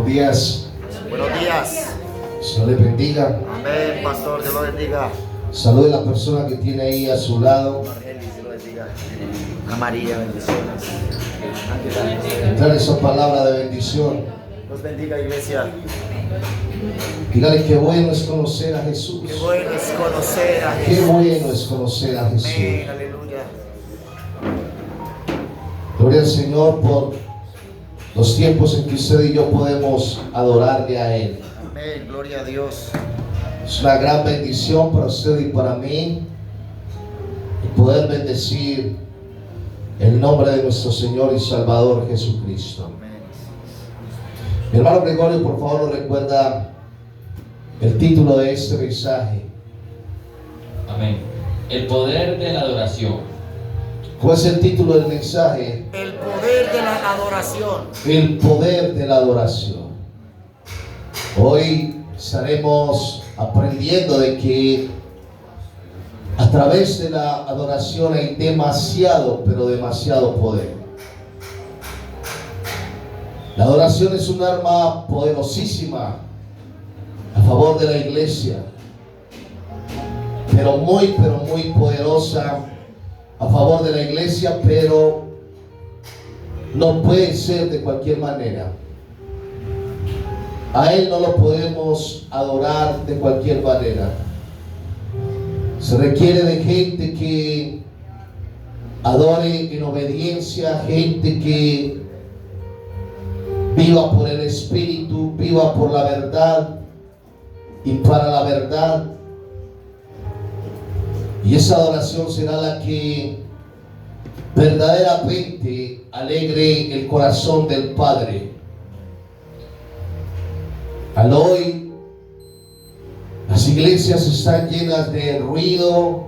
Buenos días. Buenos días. Señor le bendiga. Amén, pastor, Dios lo bendiga. Salude a la persona que tiene ahí a su lado. Margelis, Dios lo bendiga. A María, bendiciones. Trae esa palabra de bendición. Dios bendiga, iglesia. Dígale qué bueno es conocer a Jesús. Qué bueno es conocer a Qué Jesús. bueno es conocer a Jesús. Amén, aleluya. Gloria al Señor por los tiempos en que usted y yo podemos adorarle a Él. Amén, gloria a Dios. Es una gran bendición para usted y para mí y poder bendecir el nombre de nuestro Señor y Salvador Jesucristo. Amén. Mi hermano Gregorio, por favor, nos recuerda el título de este mensaje. Amén. El poder de la adoración. ¿Cuál es el título del mensaje? El poder de la adoración. El poder de la adoración. Hoy estaremos aprendiendo de que a través de la adoración hay demasiado, pero demasiado poder. La adoración es un arma poderosísima a favor de la iglesia, pero muy poderosa a favor de la iglesia, pero no puede ser de cualquier manera. A Él no lo podemos adorar de cualquier manera. Se requiere de gente que adore en obediencia, gente que viva por el Espíritu, viva por la verdad y para la verdad. Y esa adoración será la que verdaderamente alegre el corazón del Padre. Al hoy, las iglesias están llenas de ruido,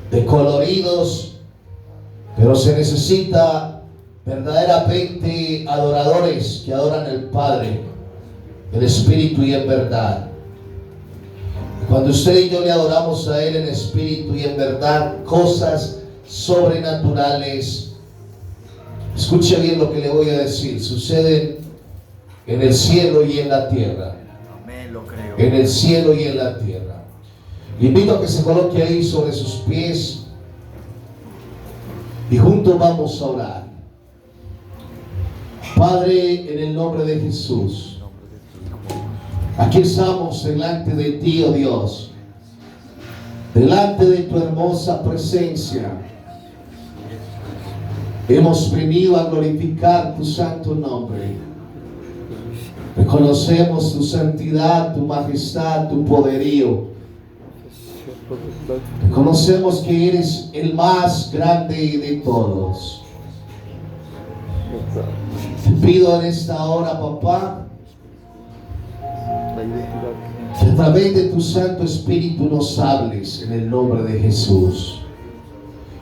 de coloridos, pero se necesita verdaderamente adoradores que adoran al Padre, el Espíritu y en verdad. Cuando usted y yo le adoramos a Él en espíritu y en verdad, cosas sobrenaturales, escuche bien lo que le voy a decir, suceden en el cielo y en la tierra. Amén, lo creo. En el cielo y en la tierra. Le invito a que se coloque ahí sobre sus pies y juntos vamos a orar. Padre, en el nombre de Jesús, aquí estamos delante de ti, oh Dios, delante de tu hermosa presencia. Hemos venido a glorificar tu santo nombre. Reconocemos tu santidad, tu majestad, tu poderío. Reconocemos que eres el más grande de todos. Te pido en esta hora, papá, que a través de tu Santo Espíritu nos hables en el nombre de Jesús.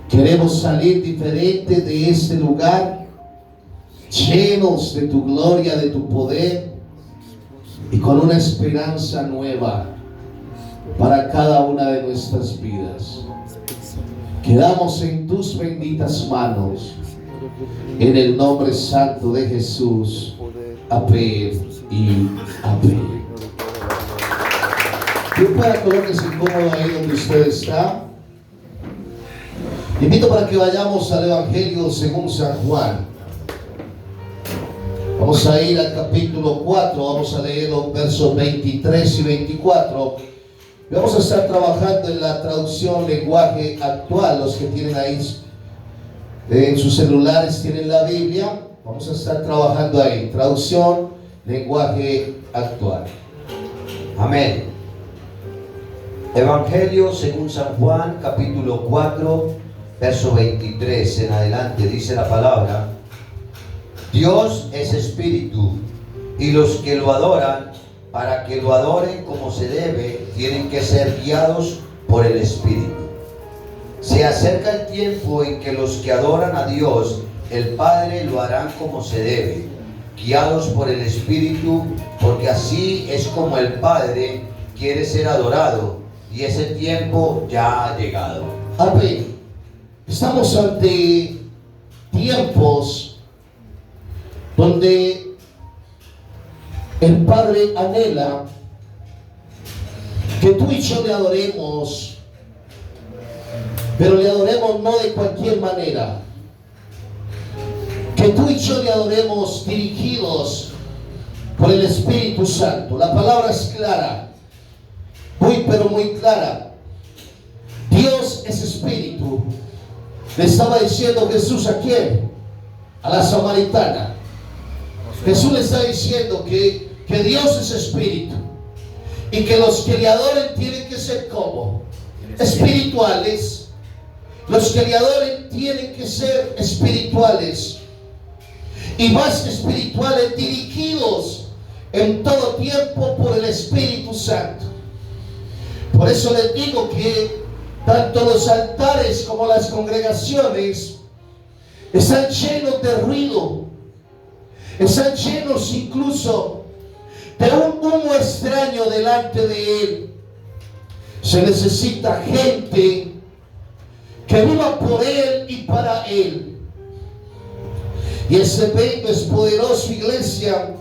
Queremos salir diferente de este lugar, llenos de tu gloria, de tu poder y con una esperanza nueva para cada una de nuestras vidas. Quedamos en tus benditas manos, en el nombre santo de Jesús. Amén y amén. Yo para colóquese cómodo ahí donde usted está. Invito para que vayamos al Evangelio según San Juan. Vamos a ir al capítulo 4, vamos a leer los versos 23 y 24. Vamos a estar trabajando en la traducción lenguaje actual. Los que tienen ahí en sus celulares tienen la Biblia. Vamos a estar trabajando ahí. Traducción lenguaje actual. Amén. Evangelio según San Juan, capítulo 4, verso 23 en adelante, dice la palabra: Dios es espíritu, y los que lo adoran, para que lo adoren como se debe, tienen que ser guiados por el Espíritu. Se acerca el tiempo en que los que adoran a Dios, el Padre, lo harán como se debe, guiados por el Espíritu, porque así es como el Padre quiere ser adorado, y ese tiempo ya ha llegado. Amén. Estamos ante tiempos donde El Padre anhela que tú y yo le adoremos, pero le adoremos no de cualquier manera. Que tú y yo le adoremos dirigidos por el Espíritu Santo. La palabra es clara, muy pero muy clara. Dios es Espíritu. Le estaba diciendo Jesús a quién, a la samaritana. Jesús le está diciendo que Dios es Espíritu y que los que le adoren tienen que ser como espirituales. Los que le adoren tienen que ser espirituales y más espirituales, dirigidos en todo tiempo por el Espíritu Santo. Por eso les digo que tanto los altares como las congregaciones están llenos de ruido, están llenos incluso de un humo extraño delante de Él. Se necesita gente que viva por Él y para Él. Y ese evento es poderoso, iglesia,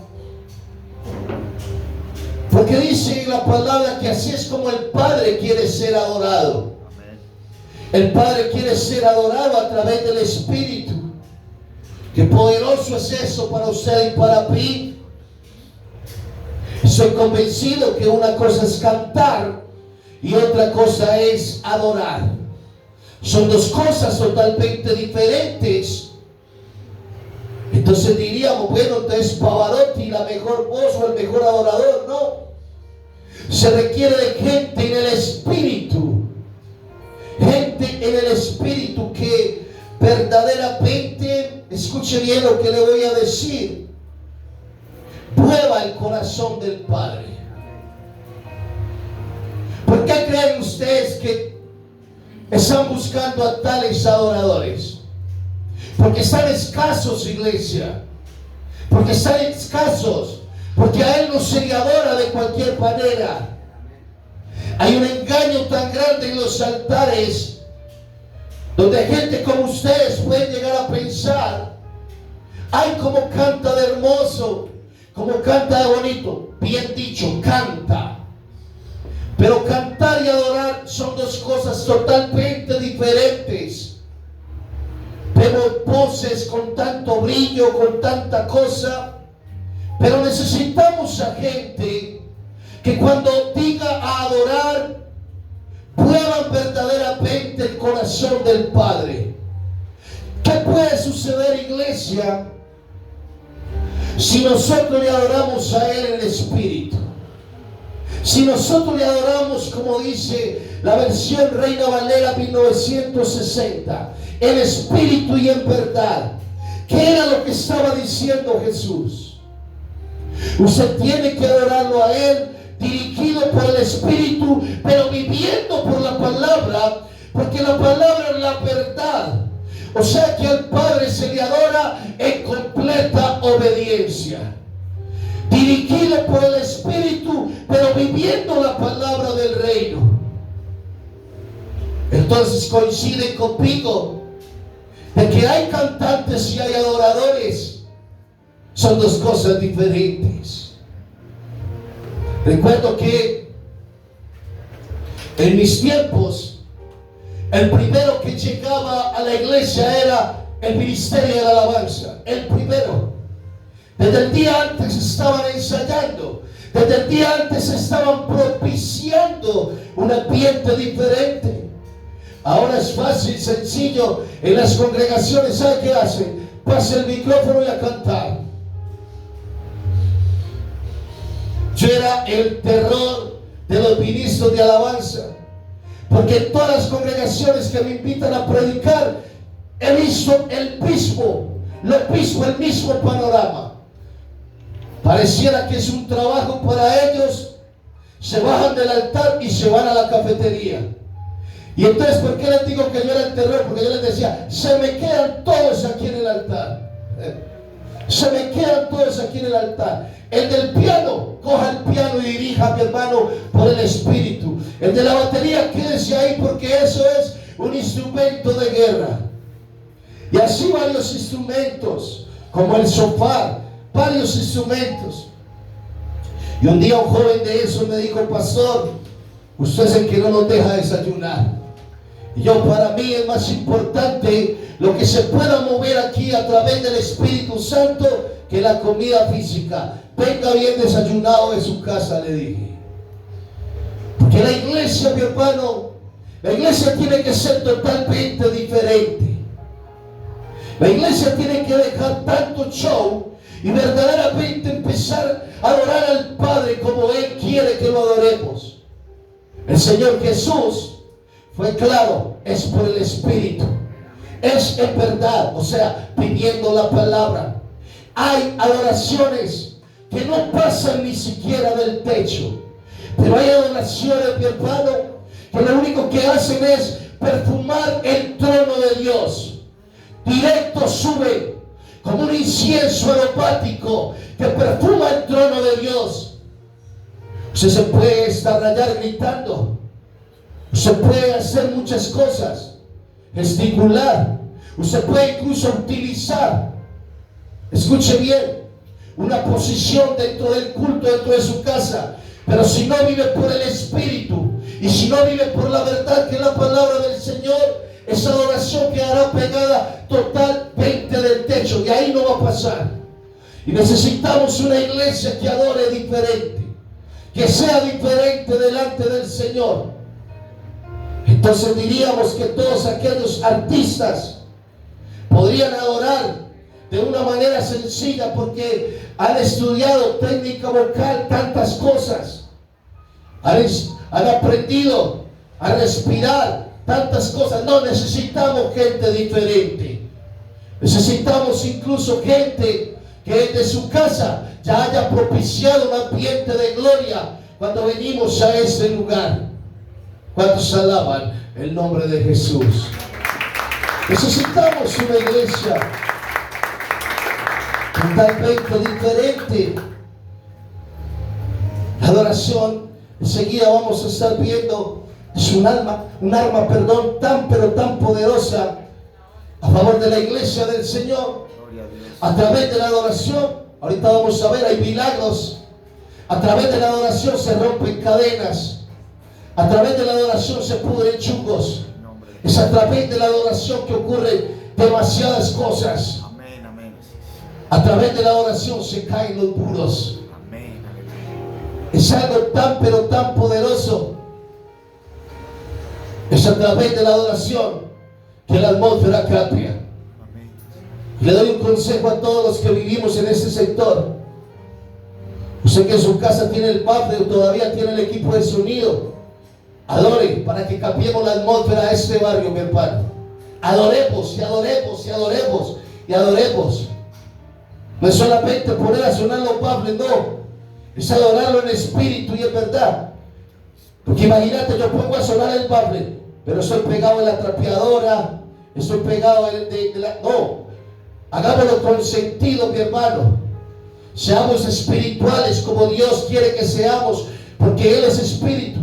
porque dice en la palabra que así es como el Padre quiere ser adorado. El Padre quiere ser adorado a través del Espíritu. Qué poderoso es eso para usted y para mí. Estoy convencido que una cosa es cantar y otra cosa es adorar. Son dos cosas totalmente diferentes. Entonces diríamos, bueno, entonces Pavarotti, la mejor voz o el mejor adorador. No. Se requiere de gente en el Espíritu. Gente en el Espíritu que verdaderamente, escuche bien lo que le voy a decir, prueba el corazón del Padre. ¿Por qué creen ustedes que están buscando a tales adoradores? Porque están escasos, iglesia. Porque están escasos. Porque a Él no se le adora de cualquier manera. Hay un engaño tan grande en los altares, donde gente como ustedes puede llegar a pensar: ay, cómo canta de hermoso, cómo canta de bonito. Bien dicho, canta. Pero cantar y adorar son dos cosas totalmente diferentes. Vemos voces con tanto brillo, con tanta cosa, pero necesitamos a gente que cuando diga a adorar, prueban verdaderamente el corazón del Padre. ¿Qué puede suceder, iglesia, si nosotros le adoramos a Él en espíritu? Si nosotros le adoramos, como dice la versión Reina Valera 1960, en espíritu y en verdad. ¿Qué era lo que estaba diciendo Jesús? Usted tiene que adorarlo a Él, dirigido por el Espíritu, pero viviendo por la palabra, porque la palabra es la verdad. O sea que al Padre se le adora en completa obediencia, dirigido por el Espíritu, pero viviendo la palabra del reino. Entonces coincide conmigo de que hay cantantes y hay adoradores. Son dos cosas diferentes. Recuerdo que en mis tiempos, el primero que llegaba a la iglesia era el ministerio de la alabanza. El primero. Desde el día antes estaban ensayando. Desde el día antes estaban propiciando un ambiente diferente. Ahora es fácil, sencillo. En las congregaciones, ¿sabe qué hacen? Pasa el micrófono y a cantar. Yo era el terror de los ministros de alabanza, porque en todas las congregaciones que me invitan a predicar he visto el mismo panorama. Pareciera que es un trabajo para ellos. Se bajan del altar y se van a la cafetería. Y entonces, ¿por qué les digo que yo era el terror? Porque yo les decía: se me quedan todos aquí en el altar. Se me quedan todos aquí en el altar. El del piano, coja el piano y dirija a mi hermano por el Espíritu. El de la batería, quédese ahí, porque eso es un instrumento de guerra. Y así varios instrumentos, como el sofá, varios instrumentos. Y un día un joven de eso me dijo: pastor, usted es el que no nos deja desayunar. Y yo, para mí es más importante lo que se pueda mover aquí a través del Espíritu Santo que la comida física. Venga bien desayunado de su casa, le dije. Porque la iglesia, mi hermano, la iglesia tiene que ser totalmente diferente. La iglesia tiene que dejar tanto show y verdaderamente empezar a adorar al Padre como Él quiere que lo adoremos. El Señor Jesús fue claro: es por el Espíritu, es en verdad, o sea, pidiendo la palabra. Hay adoraciones que no pasan ni siquiera del techo, pero hay adoraciones, mi hermano, que lo único que hacen es perfumar el trono de Dios. Directo sube como un incienso aromático que perfuma el trono de Dios. Usted se puede estarrayar gritando, usted puede hacer muchas cosas, gesticular, usted puede incluso utilizar, escuche bien, una posición dentro del culto, dentro de su casa, pero si no vive por el Espíritu y si no vive por la verdad que es la palabra del Señor, esa adoración quedará pegada totalmente del techo y ahí no va a pasar. Y necesitamos una iglesia que adore diferente, que sea diferente delante del Señor. Entonces diríamos que todos aquellos artistas podrían adorar de una manera sencilla porque han estudiado técnica vocal, tantas cosas, han aprendido a respirar tantas cosas. No necesitamos gente diferente, necesitamos incluso gente que desde su casa ya haya propiciado un ambiente de gloria cuando venimos a este lugar. ¿Cuántos alaban el nombre de Jesús? Necesitamos una iglesia totalmente diferente. La adoración, enseguida vamos a estar viendo, es un arma tan pero tan poderosa a favor de la iglesia del Señor. A través de la adoración, ahorita vamos a ver, hay milagros. A través de la adoración se rompen cadenas. A través de la adoración se pudren chungos. Es a través de la adoración que ocurren demasiadas cosas. A través de la adoración se caen los muros. Es algo tan pero tan poderoso. Es a través de la adoración que la atmósfera cambia. Le doy un consejo a todos los que vivimos en este sector. Usted que en su casa tiene el bafle o todavía tiene el equipo de sonido, adore para que cambiemos la atmósfera de este barrio, mi hermano. Adoremos y adoremos y adoremos y adoremos. No es solamente poner a sonar los bafles, no. Es adorarlo en espíritu y en verdad. Porque imagínate, yo pongo a sonar el bafle, pero estoy pegado en la trapeadora, estoy pegado en la... No. Hagámoslo con sentido, mi hermano. Seamos espirituales como Dios quiere que seamos, porque Él es espíritu.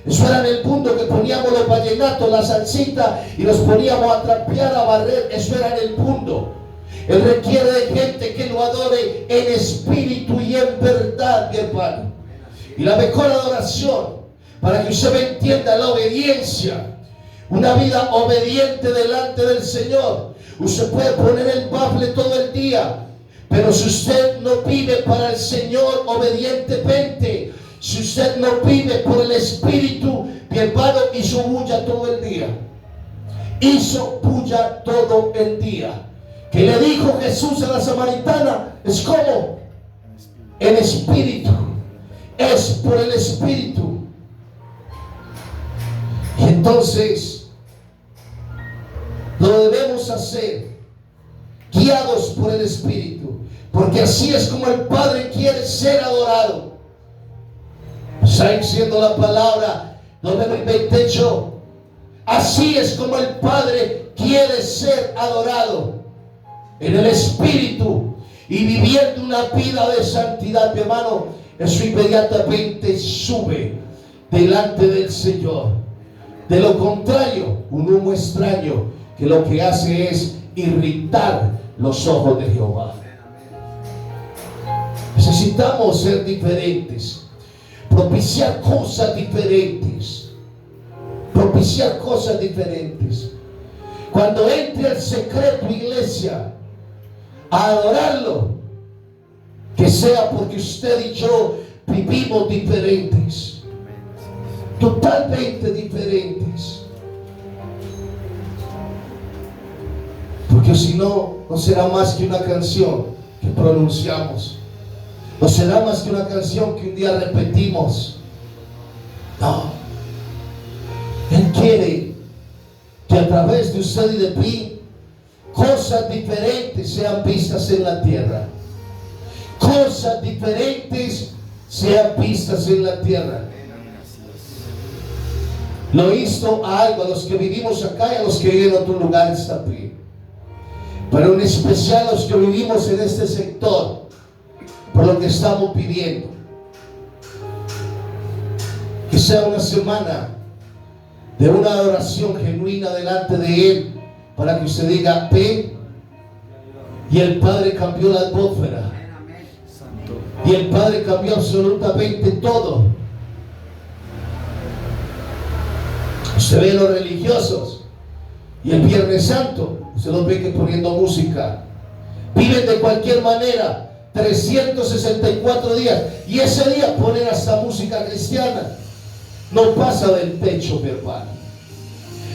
Eso era en el punto que poníamos los vallenatos, la salsita, y los poníamos a trapear, a barrer. Eso era en el punto. Él requiere de gente que lo adore en espíritu y en verdad, mi hermano. Y la mejor adoración, para que usted me entienda, la obediencia. Una vida obediente delante del Señor. Usted puede poner el bafle todo el día, pero si usted no vive para el Señor obedientemente, si usted no vive por el Espíritu, mi hermano, hizo bulla todo el día. Hizo bulla todo el día. ¿Qué le dijo Jesús a la samaritana? Es como el Espíritu. Es por el Espíritu. Y entonces lo debemos hacer guiados por el Espíritu, porque así es como el Padre quiere ser adorado. Está diciendo la palabra, no me lo inventé yo. Así es como el Padre quiere ser adorado, en el Espíritu y viviendo una vida de santidad, mi hermano. Eso inmediatamente sube delante del Señor. De lo contrario, un humo extraño que lo que hace es irritar los ojos de Jehová. Ese Necesitamos ser diferentes, propiciar cosas diferentes, propiciar cosas diferentes. Cuando entre al secreto, iglesia, a adorarlo, que sea porque usted y yo vivimos diferentes, totalmente diferentes. Porque si no, no será más que una canción que pronunciamos. No será más que una canción que un día repetimos. No. Él quiere que a través de usted y de mí cosas diferentes sean vistas en la tierra. Cosas diferentes sean vistas en la tierra. Lo insto a algo, a los que vivimos acá y a los que viven en otros lugares también, pero en especial a los que vivimos en este sector, por lo que estamos viviendo. Que sea una semana de una adoración genuina delante de Él, para que usted diga, ven, y el Padre cambió la atmósfera, y el Padre cambió absolutamente todo. Usted ve a los religiosos, y el Viernes Santo, usted los ve que poniendo música, viven de cualquier manera, 364 días, y ese día ponen hasta música cristiana. No pasa del techo, mi hermano.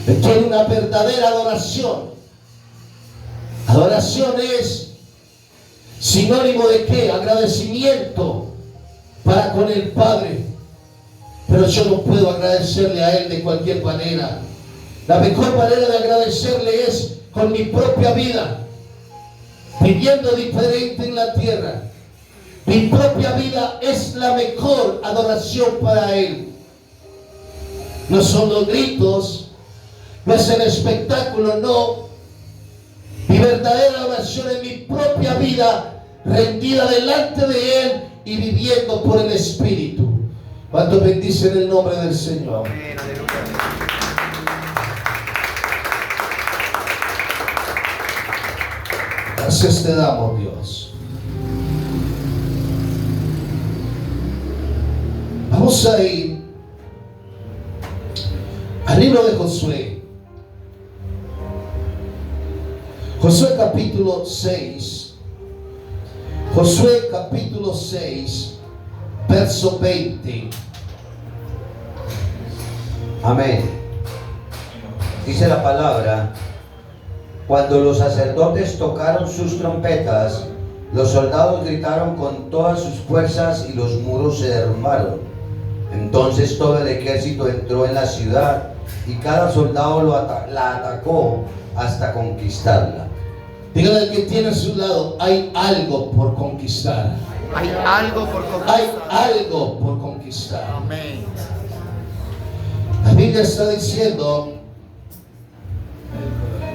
Quiere una verdadera adoración. Adoración es sinónimo de ¿qué? Agradecimiento para con el Padre. Pero yo no puedo agradecerle a Él de cualquier manera. La mejor manera de agradecerle es con mi propia vida, viviendo diferente en la tierra. Mi propia vida es la mejor adoración para Él. No son los gritos, no es el espectáculo, no. Mi verdadera oración es mi propia vida, rendida delante de Él y viviendo por el Espíritu. ¿Cuánto bendicen el nombre del Señor? Gracias te damos, Dios. Vamos a ir al libro de Josué. Josué capítulo 6. Josué capítulo 6, verso 20. Amén. Dice la palabra: cuando los sacerdotes tocaron sus trompetas, los soldados gritaron con todas sus fuerzas y los muros se derrumbaron. Entonces todo el ejército entró en la ciudad y cada soldado la atacó hasta conquistarla. Dígale al que tiene a su lado, hay algo por conquistar. Hay algo por conquistar. Hay algo por conquistar. Amén. La Biblia está diciendo,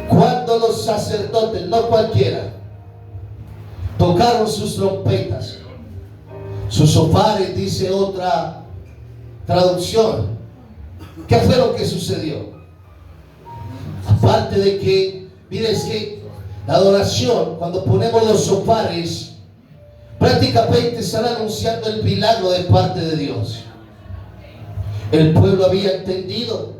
cuando los sacerdotes, no cualquiera, tocaron sus trompetas, sus sofares, dice otra traducción. ¿Qué fue lo que sucedió? Aparte de que, mire, es que la adoración, cuando ponemos los sofares, prácticamente están anunciando el milagro de parte de Dios. El pueblo había entendido.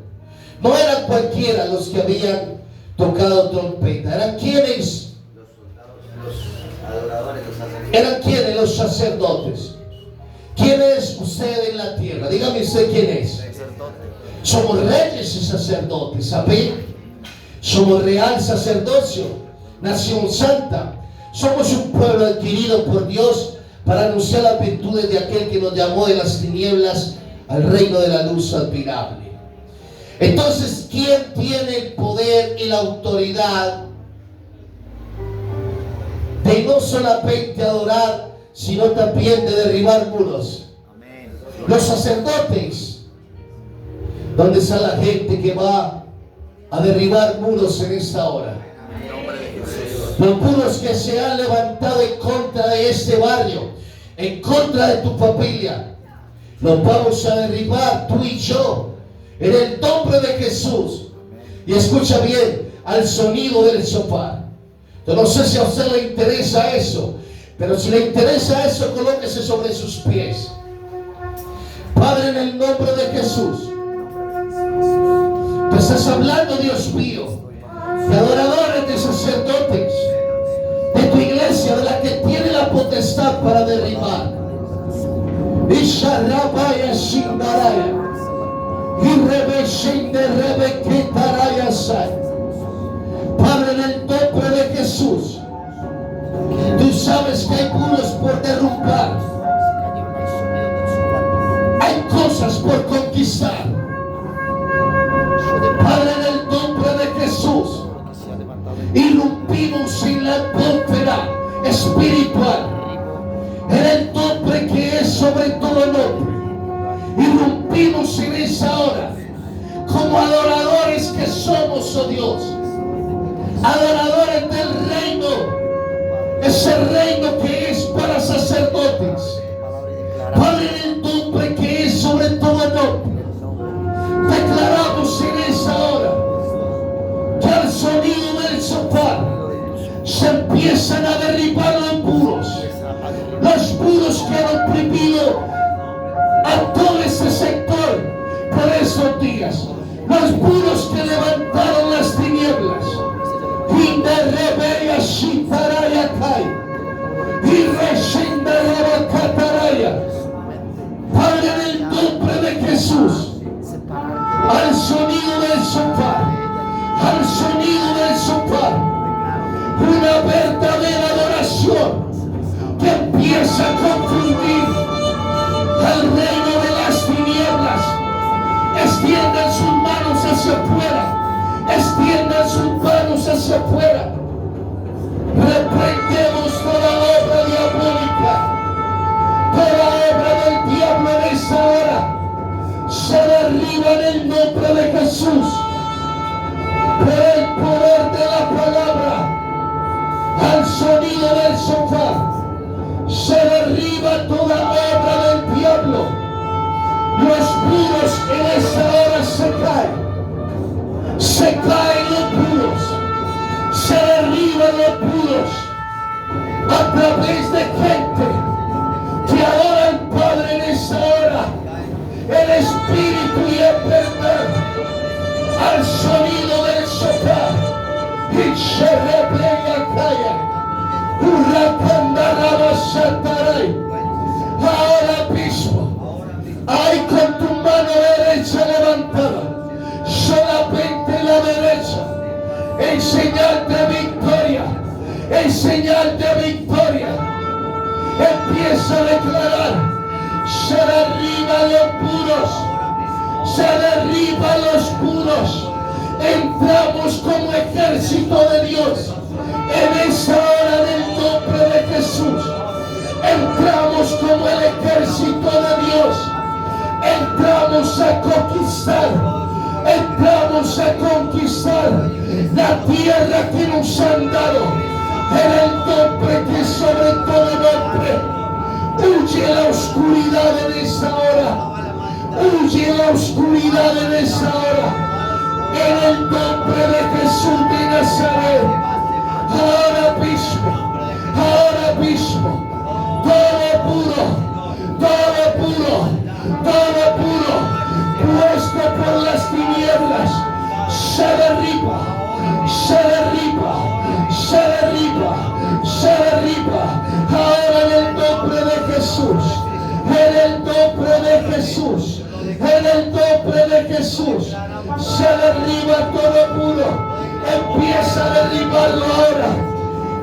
No eran cualquiera los que habían tocado trompeta. ¿Eran quienes? Los adoradores, los sacerdotes. ¿Eran quienes? Los sacerdotes. ¿Quién es usted en la tierra? Dígame usted quién es. Somos reyes y sacerdotes. ¿Saben? Somos real sacerdocio, nación santa. Somos un pueblo adquirido por Dios para anunciar las virtudes de aquel que nos llamó de las tinieblas al reino de la luz admirable. Entonces, ¿quién tiene el poder y la autoridad de no solamente adorar, sino también de derribar muros? Amén. Los sacerdotes. ¿Dónde está la gente que va a derribar muros en esta hora? En nombre de Jesús. Los muros que se han levantado en contra de este barrio, en contra de tu familia, los vamos a derribar tú y yo, en el nombre de Jesús. Y escucha bien, al sonido del shofar. Yo no sé si a usted le interesa eso, Pero si le interesa eso, colóquese sobre sus pies. Padre, en el nombre de Jesús, tú estás hablando, Dios mío, de adoradores, de sacerdotes, de tu iglesia, de la que tiene la potestad para derribar. Isharabaya Shindaraya, Irrebeshinde Rebeketaraya Sai. Padre, en el nombre de Jesús, tú sabes que hay muros por derrumbar, hay cosas por conquistar. Padre, en el nombre de Jesús, irrumpimos en la atmósfera espiritual, en el nombre que es sobre todo nombre. Irrumpimos en esa hora como adoradores que somos, oh Dios, adoradores del reino, ese reino que es para sacerdotes. Padre, en el nombre que es sobre todo nombre, declaramos en esa hora que al sonido del sofá se empiezan a derribar los muros que han oprimido a todo ese sector por esos días, los muros que levantaron las tinieblas. Y de rebeya shitaraya kai, y reshinda rebacataraya. Padre, en el nombre de Jesús, al sonido del sofá, al sonido del sofá, una verdadera adoración que empieza a confundir al reino de las tinieblas. Extiendan sus manos hacia afuera, extiendan sus manos hacia afuera. Reprendemos toda obra diabólica, toda obra del diablo en esta hora. Se derriba en el nombre de Jesús, por el poder de la palabra. Al sonido del sofá se derriba toda obra del diablo. Los muros en esta hora se caen los muros, se derriban los muros a través de gente que adora al Padre en esta hora, el Espíritu y en verdad. Al sonido del sofá, y se replega calla, ahora mismo, ahí con tu mano derecha levantada, solamente la derecha, en señal de victoria, en señal de victoria. Empieza a declarar: se derriban los muros, se derriban los muros. Entramos como ejército de Dios en esa hora del nombre de Jesús. Entramos como el ejército de Dios. Entramos a conquistar. Entramos a conquistar la tierra que nos han dado. En el nombre que es sobre todo nombre. Huye la oscuridad en esa hora. Huye la oscuridad en esa hora. En el nombre de Jesús de Nazaret. Ahora mismo, todo puro, puesto por las tinieblas, se derriba. Ahora en el nombre de Jesús, en el nombre de Jesús, en el nombre de Jesús, se derriba todo muro. Empieza a derribarlo ahora.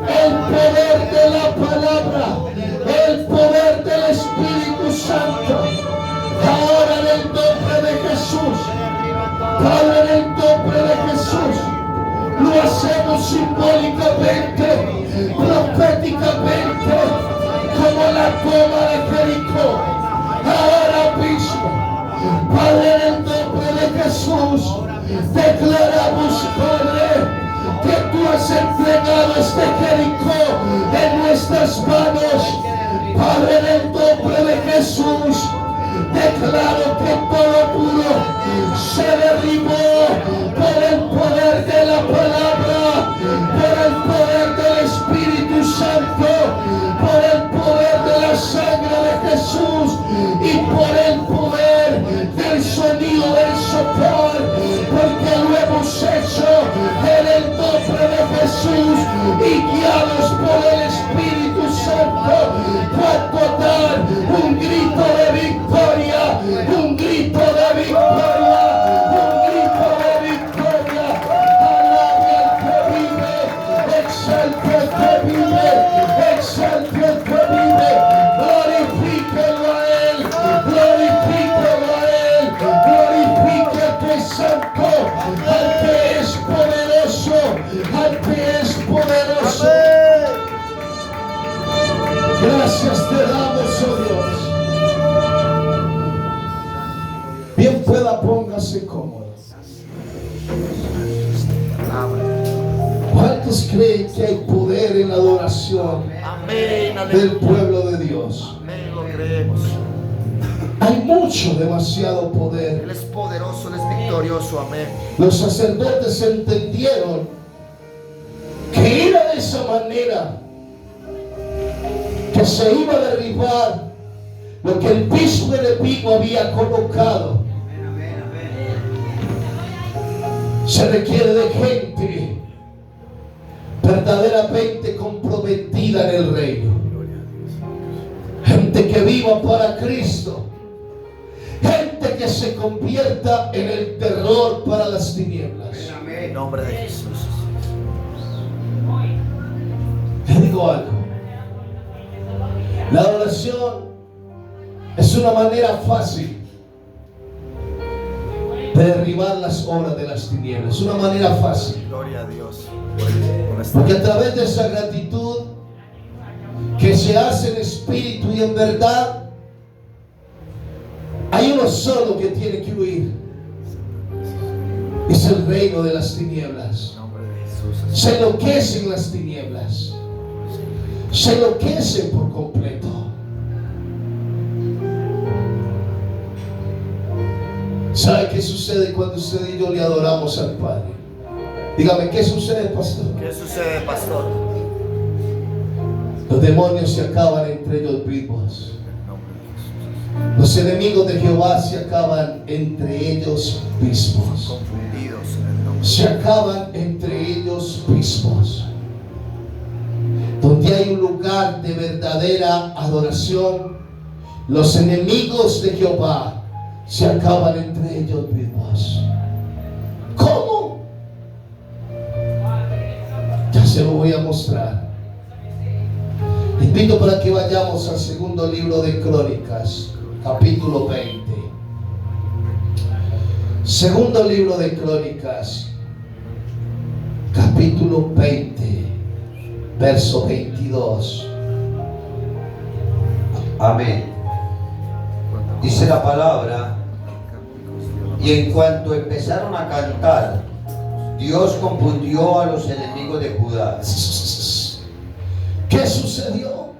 El poder de la palabra, el poder del Espíritu Santo. Ahora en el nombre de Jesús, Padre, en el nombre de Jesús, lo hacemos simbólicamente, proféticamente, como la toma de Jericó. Ahora mismo, Padre, en el nombre de Jesús, declaramos, Padre, que tú has entregado este Jericó en nuestras manos. Padre, en el nombre de Jesús, declaro que todo muro se derribó por el poder de la palabra, por el poder del Espíritu Santo, por cómodo. ¿Cuántos creen que hay poder en la adoración Amén. del pueblo de Dios? Amén, lo creemos. Hay mucho, demasiado poder. Él es poderoso, Él es victorioso. Amén. Los sacerdotes entendieron que era de esa manera que se iba a derribar lo que el mismo enemigo había colocado. Se requiere de gente verdaderamente comprometida en el reino, gente que viva para Cristo, gente que se convierta en el terror para las tinieblas. En nombre de Jesús. Te digo algo, la adoración es una manera fácil de derribar las obras de las tinieblas. Es una manera fácil, Gloria a Dios. porque a través de esa gratitud que se hace en espíritu y en verdad, hay uno solo que tiene que huir. Es el reino de las tinieblas. En nombre de Jesús. Se enloquecen las tinieblas, se enloquecen por completo. ¿Sabe qué sucede cuando usted y yo le adoramos al Padre? Dígame, ¿qué sucede, pastor? ¿Qué sucede, pastor? Los demonios se acaban entre ellos mismos. En nombre de Jesús. Los enemigos de Jehová se acaban entre ellos mismos. Confundidos en el nombre. Se acaban entre ellos mismos. Donde hay un lugar de verdadera adoración, los enemigos de Jehová se acaban entre ellos mismos. ¿Cómo? Ya se lo voy a mostrar. Le invito para que vayamos al segundo libro de Crónicas, capítulo 20. Segundo libro de Crónicas, capítulo 20, verso 22. Amén. Dice la palabra, y en cuanto empezaron a cantar, Dios confundió a los enemigos de Judá. ¿Qué sucedió?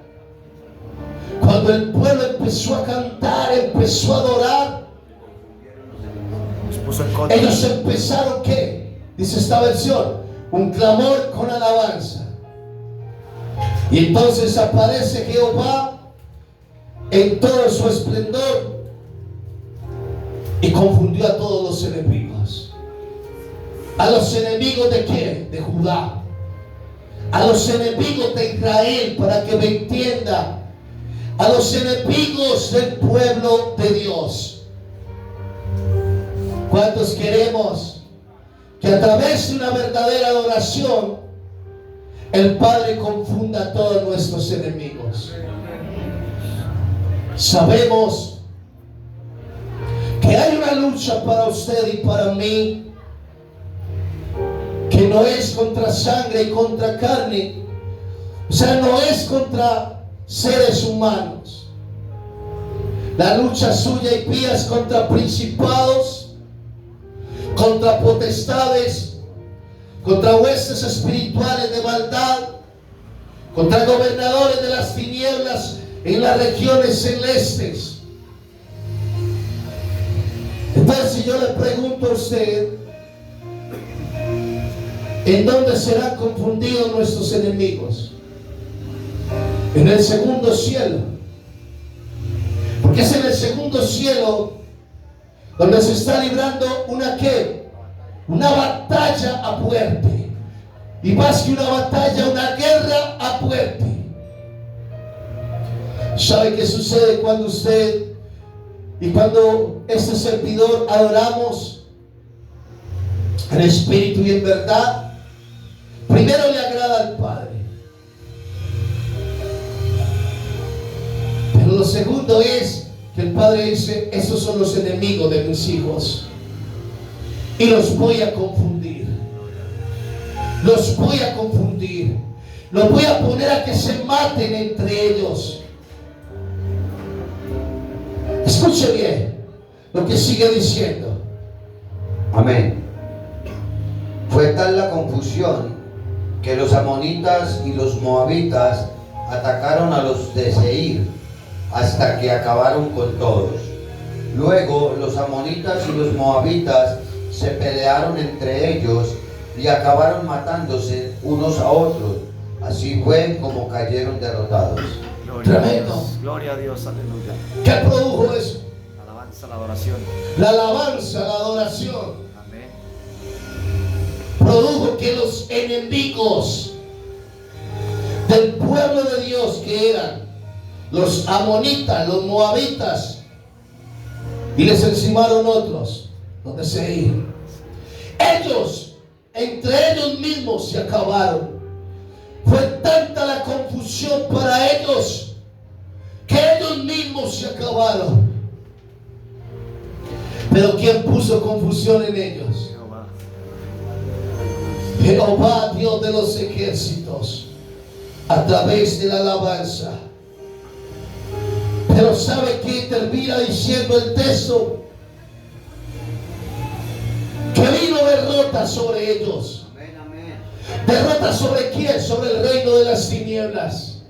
Cuando el pueblo empezó a cantar, empezó a adorar, Nos puso en contra. ellos empezaron, ¿qué? Dice esta versión, un clamor con alabanza. Y entonces aparece Jehová en todo su esplendor y confundió a todos los enemigos. ¿A los enemigos de quién? De Judá. A los enemigos de Israel, para que me entienda. A los enemigos del pueblo de Dios. ¿Cuántos queremos que a través de una verdadera adoración el Padre confunda a todos nuestros enemigos? Sabemos que hay una lucha para usted y para mí, que no es contra sangre y contra carne, o sea, no es contra seres humanos. La lucha suya y mía es contra principados, contra potestades, contra huestes espirituales de maldad, contra gobernadores de las tinieblas en las regiones celestes. Entonces, si yo le pregunto a usted, ¿en dónde serán confundidos nuestros enemigos? En el segundo cielo. Porque es en el segundo cielo donde se está librando una ¿qué? Una batalla a muerte. Y más que una batalla, una guerra a muerte. ¿Sabe qué sucede cuando usted y cuando este servidor adoramos en espíritu y en verdad? Primero le agrada al Padre, pero lo segundo es que el Padre dice: estos son los enemigos de mis hijos y los voy a confundir, los voy a confundir, los voy a poner a que se maten entre ellos. Escuche bien lo que sigue diciendo. Amén. Fue tal la confusión que los amonitas y los moabitas atacaron a los de Seir hasta que acabaron con todos. Luego los amonitas y los moabitas se pelearon entre ellos y acabaron matándose unos a otros. Así fue como cayeron derrotados. Tremendo. Gloria a Dios, aleluya. ¿Qué produjo eso? La alabanza, la adoración. La alabanza, la adoración. Amén. Produjo que los enemigos del pueblo de Dios, que eran los amonitas, los moabitas, y les encimaron otros, los de Seir. Ellos, entre ellos mismos, se acabaron. Fue tanta la confusión para ellos que ellos mismos se acabaron. Pero ¿quién puso confusión en ellos? Jehová. Jehová, Dios de los ejércitos, a través de la alabanza. Pero ¿sabe qué termina diciendo el texto? Que vino derrota sobre ellos. ¿Derrota sobre quién? Sobre el reino de las tinieblas.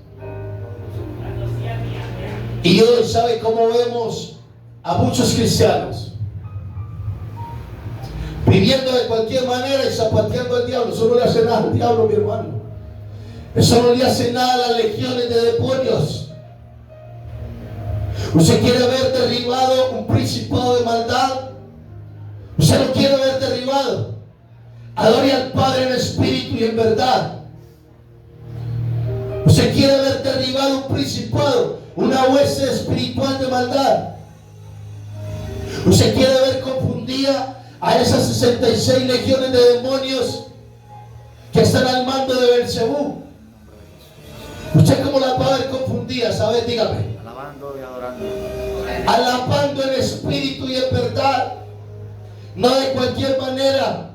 Y hoy, ¿sabe cómo vemos a muchos cristianos? Viviendo de cualquier manera y zapateando al diablo. Eso no le hace nada al diablo, mi hermano. Eso no le hace nada a las legiones de demonios. ¿Usted quiere ver derribado un principado de maldad? ¿Usted lo quiere ver derribado? Adore al Padre en espíritu y en verdad. ¿Usted quiere ver derribado un principado, una hueste espiritual de maldad? ¿Usted quiere ver confundida a esas 66 legiones de demonios que están al mando de Beelzebú? ¿Usted cómo las va a ver confundidas? A ver, dígame. Alabando y adorando. Alabando en espíritu y en verdad, no de cualquier manera.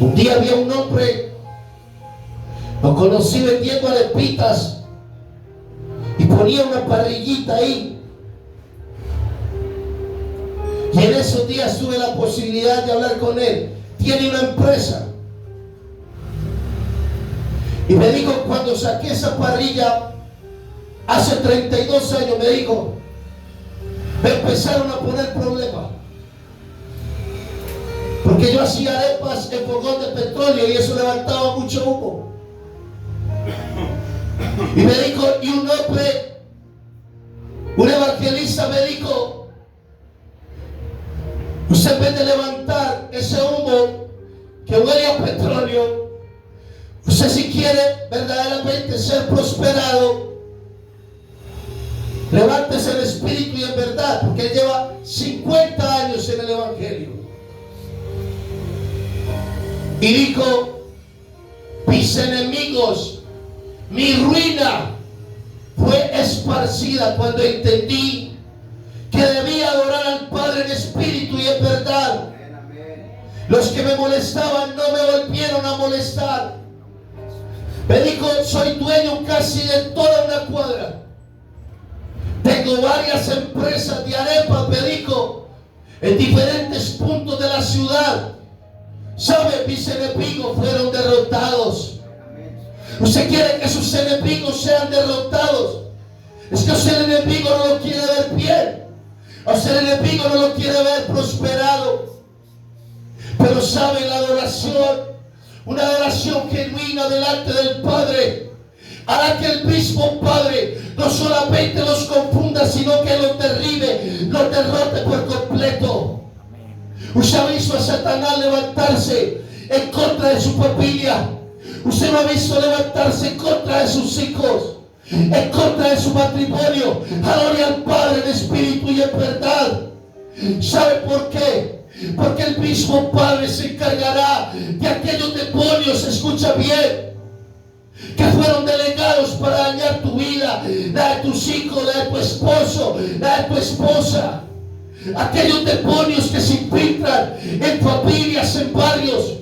Un día había un hombre, lo conocí vendiendo arepitas y ponía una parrillita ahí. Y en esos días tuve la posibilidad de hablar con él. Tiene una empresa. Y me dijo, cuando saqué esa parrilla hace 32 años, me dijo, me empezaron a poner problemas. Porque yo hacía arepas en fogón de petróleo y eso levantaba mucho humo. Y me dijo, y un hombre, un evangelista me dijo, usted en vez de levantar ese humo que huele a petróleo, usted si quiere verdaderamente ser prosperado, levántese en espíritu y en verdad, porque él lleva 50 años en el evangelio. Y dijo, mis enemigos, mi ruina fue esparcida cuando entendí que debía adorar al Padre en espíritu y en verdad. Los que me molestaban no me volvieron a molestar. Me dijo, soy dueño casi de toda una cuadra. Tengo varias empresas de arepas, me dijo, en diferentes puntos de la ciudad. ¿Sabe? Mis enemigos fueron derrotados. ¿Usted quiere que sus enemigos sean derrotados? Es que usted el enemigo no lo quiere ver bien. O sea, el enemigo no lo quiere ver prosperado. Pero ¿sabe? La adoración, una adoración genuina delante del Padre, hará que el mismo Padre no solamente los confunda, sino que los derribe, los derrote por completo. Usted ha visto a Satanás levantarse en contra de su familia. Usted lo ha visto levantarse en contra de sus hijos, en contra de su matrimonio. Adore al Padre en espíritu y en verdad. ¿Sabe por qué? Porque el mismo Padre se encargará de aquellos demonios, escucha bien, que fueron delegados para dañar tu vida, la de tus hijos, la de tu esposo, la de tu esposa. Aquellos demonios que se infiltran en familias, en barrios,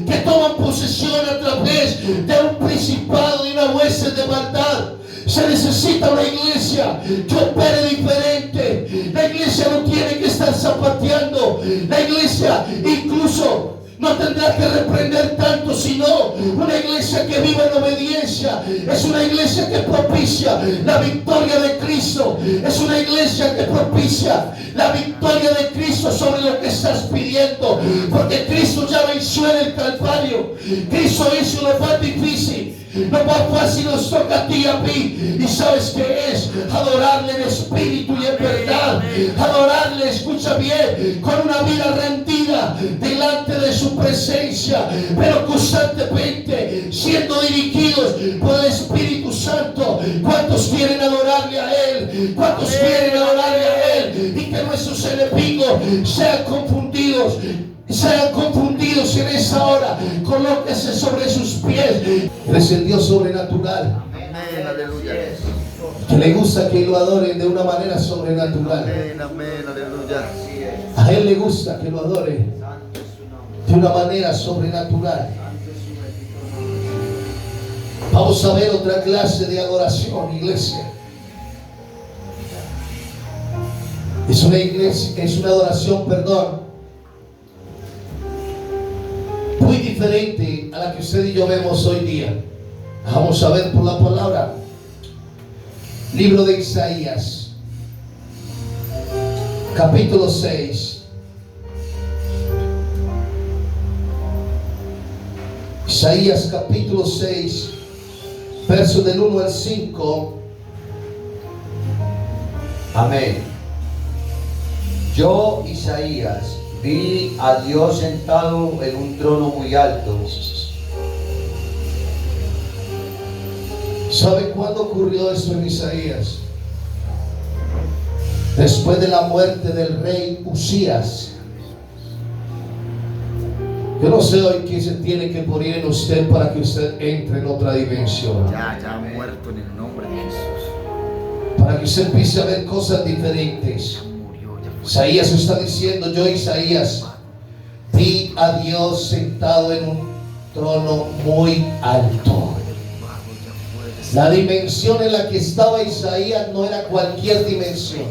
que toman posesión a través de un principado y una hueste de maldad. Se necesita una iglesia que opere diferente. La iglesia iglesia no tiene que estar zapateando. La iglesia incluso no tendrá que reprender tanto, sino una iglesia que vive en obediencia. Es una iglesia que propicia la victoria de Cristo. Es una iglesia que propicia la victoria de Cristo sobre lo que estás pidiendo. Porque Cristo ya venció en el Calvario. Cristo hizo lo más difícil. Lo más fácil nos toca a ti y a mí. ¿Y sabes qué es? Adorarle en espíritu y en verdad. Adorarle, escucha bien, con una vida rendida delante de su presencia, pero constantemente siendo dirigidos por el Espíritu Santo. ¿Cuántos quieren adorarle a Él? ¿Cuántos quieren adorarle a Él? Y que nuestros enemigos sean confundidos en esa hora. Colóquese sobre sus pies. Es el Dios sobrenatural. Amén, aleluya. Que le gusta que lo adoren de una manera sobrenatural. Amén, amén, aleluya. A Él le gusta que lo adoren de una manera sobrenatural. Vamos a ver otra clase de adoración, iglesia. Es una adoración, muy diferente a la que usted y yo vemos hoy día. Vamos a ver por la palabra. Libro de Isaías, capítulo 6. Isaías capítulo 6, versos del 1 al 5. Amén. Yo, Isaías, vi a Dios sentado en un trono muy alto. ¿Sabe cuándo ocurrió esto en Isaías? Después de la muerte del rey Usías. Yo no sé hoy qué se tiene que morir en usted para que usted entre en otra dimensión. Ya ha muerto en el nombre de Jesús. Para que usted empiece a ver cosas diferentes. Isaías está diciendo, yo Isaías vi a Dios sentado en un trono muy alto. La dimensión en la que estaba Isaías no era cualquier dimensión.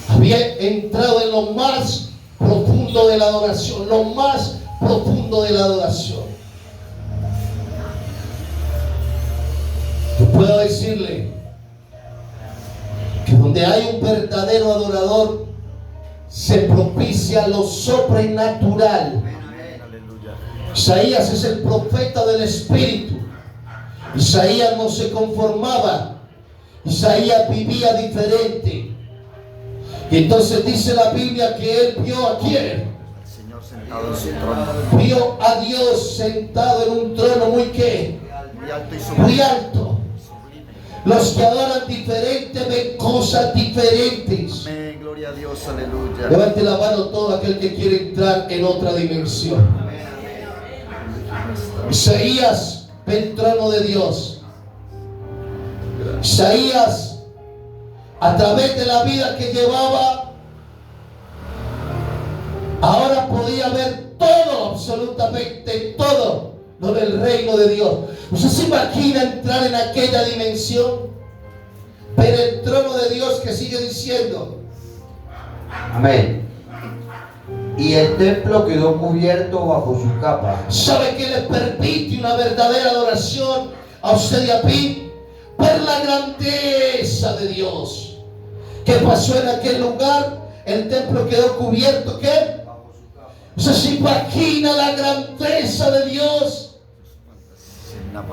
Había entrado en lo más profundo de la adoración, lo más profundo de la adoración. Yo puedo decirle que donde hay un verdadero adorador se propicia lo sobrenatural. Isaías es el profeta del Espíritu. Isaías no se conformaba. Isaías vivía diferente. Y entonces dice la Biblia que él vio a quién. El Señor sentado en su trono. Vio a Dios sentado en un trono muy ¿qué? Muy alto y sublime. Muy alto. Los que adoran diferente ven cosas diferentes. Amén, gloria a Dios, aleluya. Levante la mano todo aquel que quiere entrar en otra dimensión. Isaías ve el trono de Dios. Isaías, a través de la vida que llevaba, ahora podía ver todo, absolutamente todo lo del reino de Dios. ¿Usted se imagina entrar en aquella dimensión? Ver el trono de Dios que sigue diciendo. Amén. Y el templo quedó cubierto bajo su capa. ¿Sabe qué le permite una verdadera adoración a usted y a mí? Ver la grandeza de Dios. ¿Qué pasó en aquel lugar? El templo quedó cubierto, ¿qué? ¿Usted se imagina la grandeza de Dios?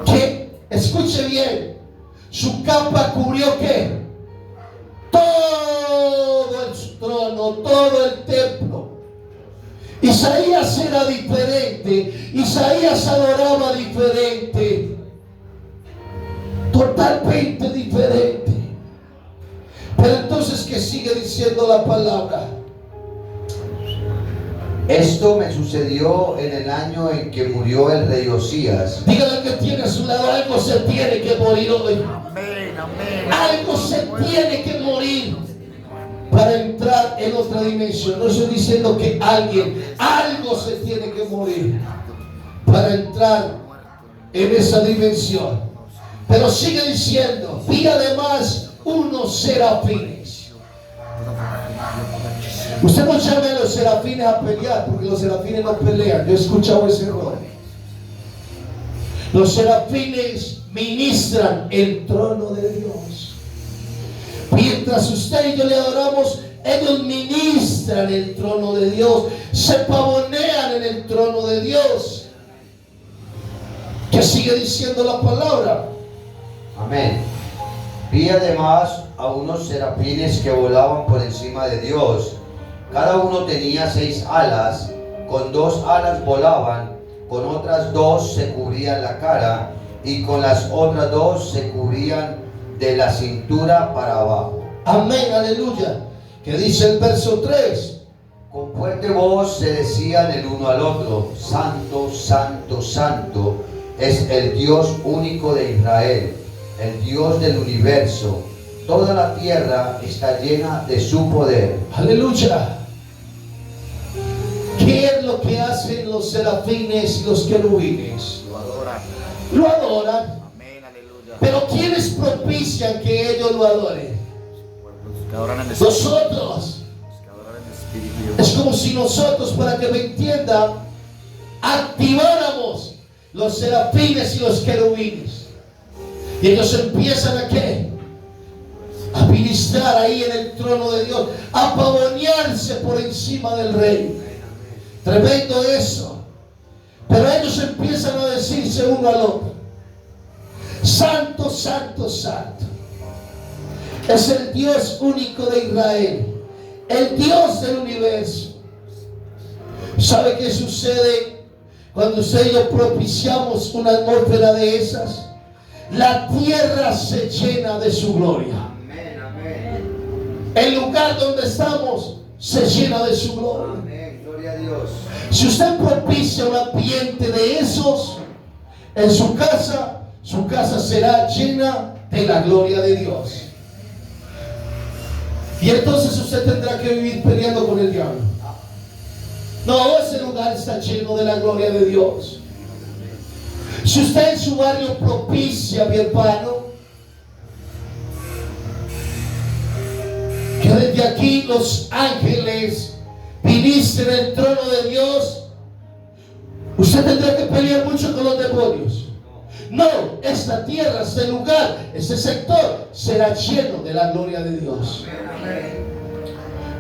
Que, escuche bien, su capa cubrió ¿qué? Todo el trono, todo el templo. Isaías era diferente. Isaías adoraba diferente. Totalmente diferente. Pero entonces, ¿qué sigue diciendo la palabra? Esto me sucedió en el año en que murió el rey Osías. Dígale que tiene a su lado, algo se tiene que morir hoy. Amén, amén. Algo se tiene que morir para entrar en otra dimensión. No estoy diciendo que algo se tiene que morir para entrar en esa dimensión. Pero sigue diciendo, vi además unos serafines. Usted no llame a los serafines a pelear, porque los serafines no pelean. Yo he escuchado ese error. Los serafines ministran el trono de Dios. Mientras usted y yo le adoramos, ellos ministran el trono de Dios, se pavonean en el trono de Dios. ¿Qué sigue diciendo la palabra? Amén. Vi además a unos serafines que volaban por encima de Dios. Cada uno tenía 6 alas, con 2 alas volaban, con otras 2 se cubrían la cara, y con las otras 2 se cubrían de la cintura para abajo. Amén, aleluya. Que dice el verso 3. Con fuerte voz se decían el uno al otro: Santo, Santo, Santo es el Dios único de Israel, el Dios del universo. Toda la tierra está llena de su poder. Aleluya. ¿Qué es lo que hacen los serafines y los querubines? Lo adoran. Lo adoran. Amén, aleluya. Pero ¿quiénes propician que ellos lo adoren? Los que adoran en espíritu. Nosotros. Los que adoran en espíritu. Es como si nosotros, para que me entienda, activáramos los serafines y los querubines. Y ellos empiezan a ¿qué? A ministrar ahí en el trono de Dios, a pavonearse por encima del rey. Tremendo eso. Pero ellos empiezan a decirse uno al otro: Santo, Santo, Santo es el Dios único de Israel, el Dios del universo. ¿Sabe qué sucede cuando usted y yo propiciamos una atmósfera de esas? La tierra se llena de su gloria. Amén, amén. El lugar donde estamos se llena de su gloria. Amén, gloria a Dios. Si usted propicia un ambiente de esos en su casa será llena de la gloria de Dios. Y entonces usted tendrá que vivir peleando con el diablo. No, ese lugar está lleno de la gloria de Dios. Si usted en su barrio propicia, mi hermano, que desde aquí los ángeles ministren el trono de Dios, usted tendrá que pelear mucho con los demonios. No, esta tierra, este lugar, este sector será lleno de la gloria de Dios.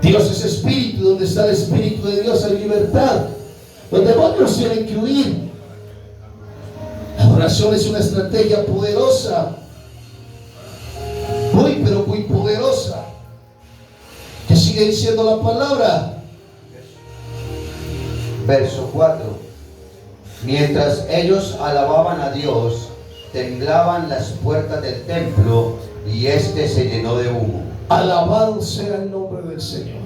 Dios es espíritu. Donde está el espíritu de Dios hay libertad. Los demonios tienen que huir. La oración es una estrategia poderosa, muy pero muy poderosa. ¿Qué sigue diciendo la palabra? Verso 4. Mientras ellos alababan a Dios, temblaban las puertas del templo y éste se llenó de humo. Alabado sea el nombre del Señor.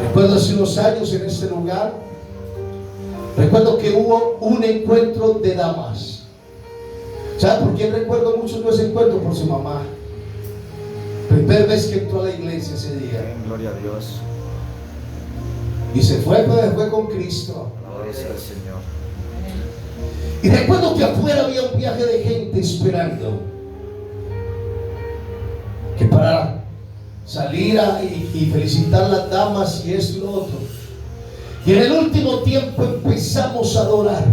Recuerdo hace unos años en este lugar, recuerdo que hubo un encuentro de damas. ¿Sabe por qué recuerdo mucho ese encuentro? Por su mamá. Primera vez que entró a la iglesia ese día. Amén, gloria a Dios. Y se fue, pero se fue con Cristo. Gloria sea al Señor. Y recuerdo que afuera había un viaje de gente esperando, que para salir y felicitar a las damas y esto y lo otro. Y en el último tiempo empezamos a adorar.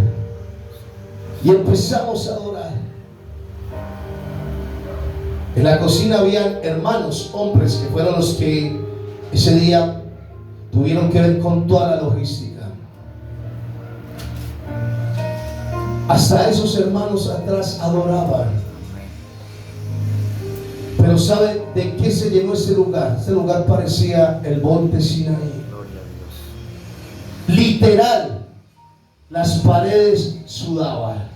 Y empezamos a adorar. En la cocina habían hermanos, hombres, que fueron los que ese día tuvieron que ver con toda la logística. Hasta esos hermanos atrás adoraban. Pero ¿saben de qué se llenó ese lugar? Ese lugar parecía el monte Sinaí. Gloria a Dios. Literal, las paredes sudaban.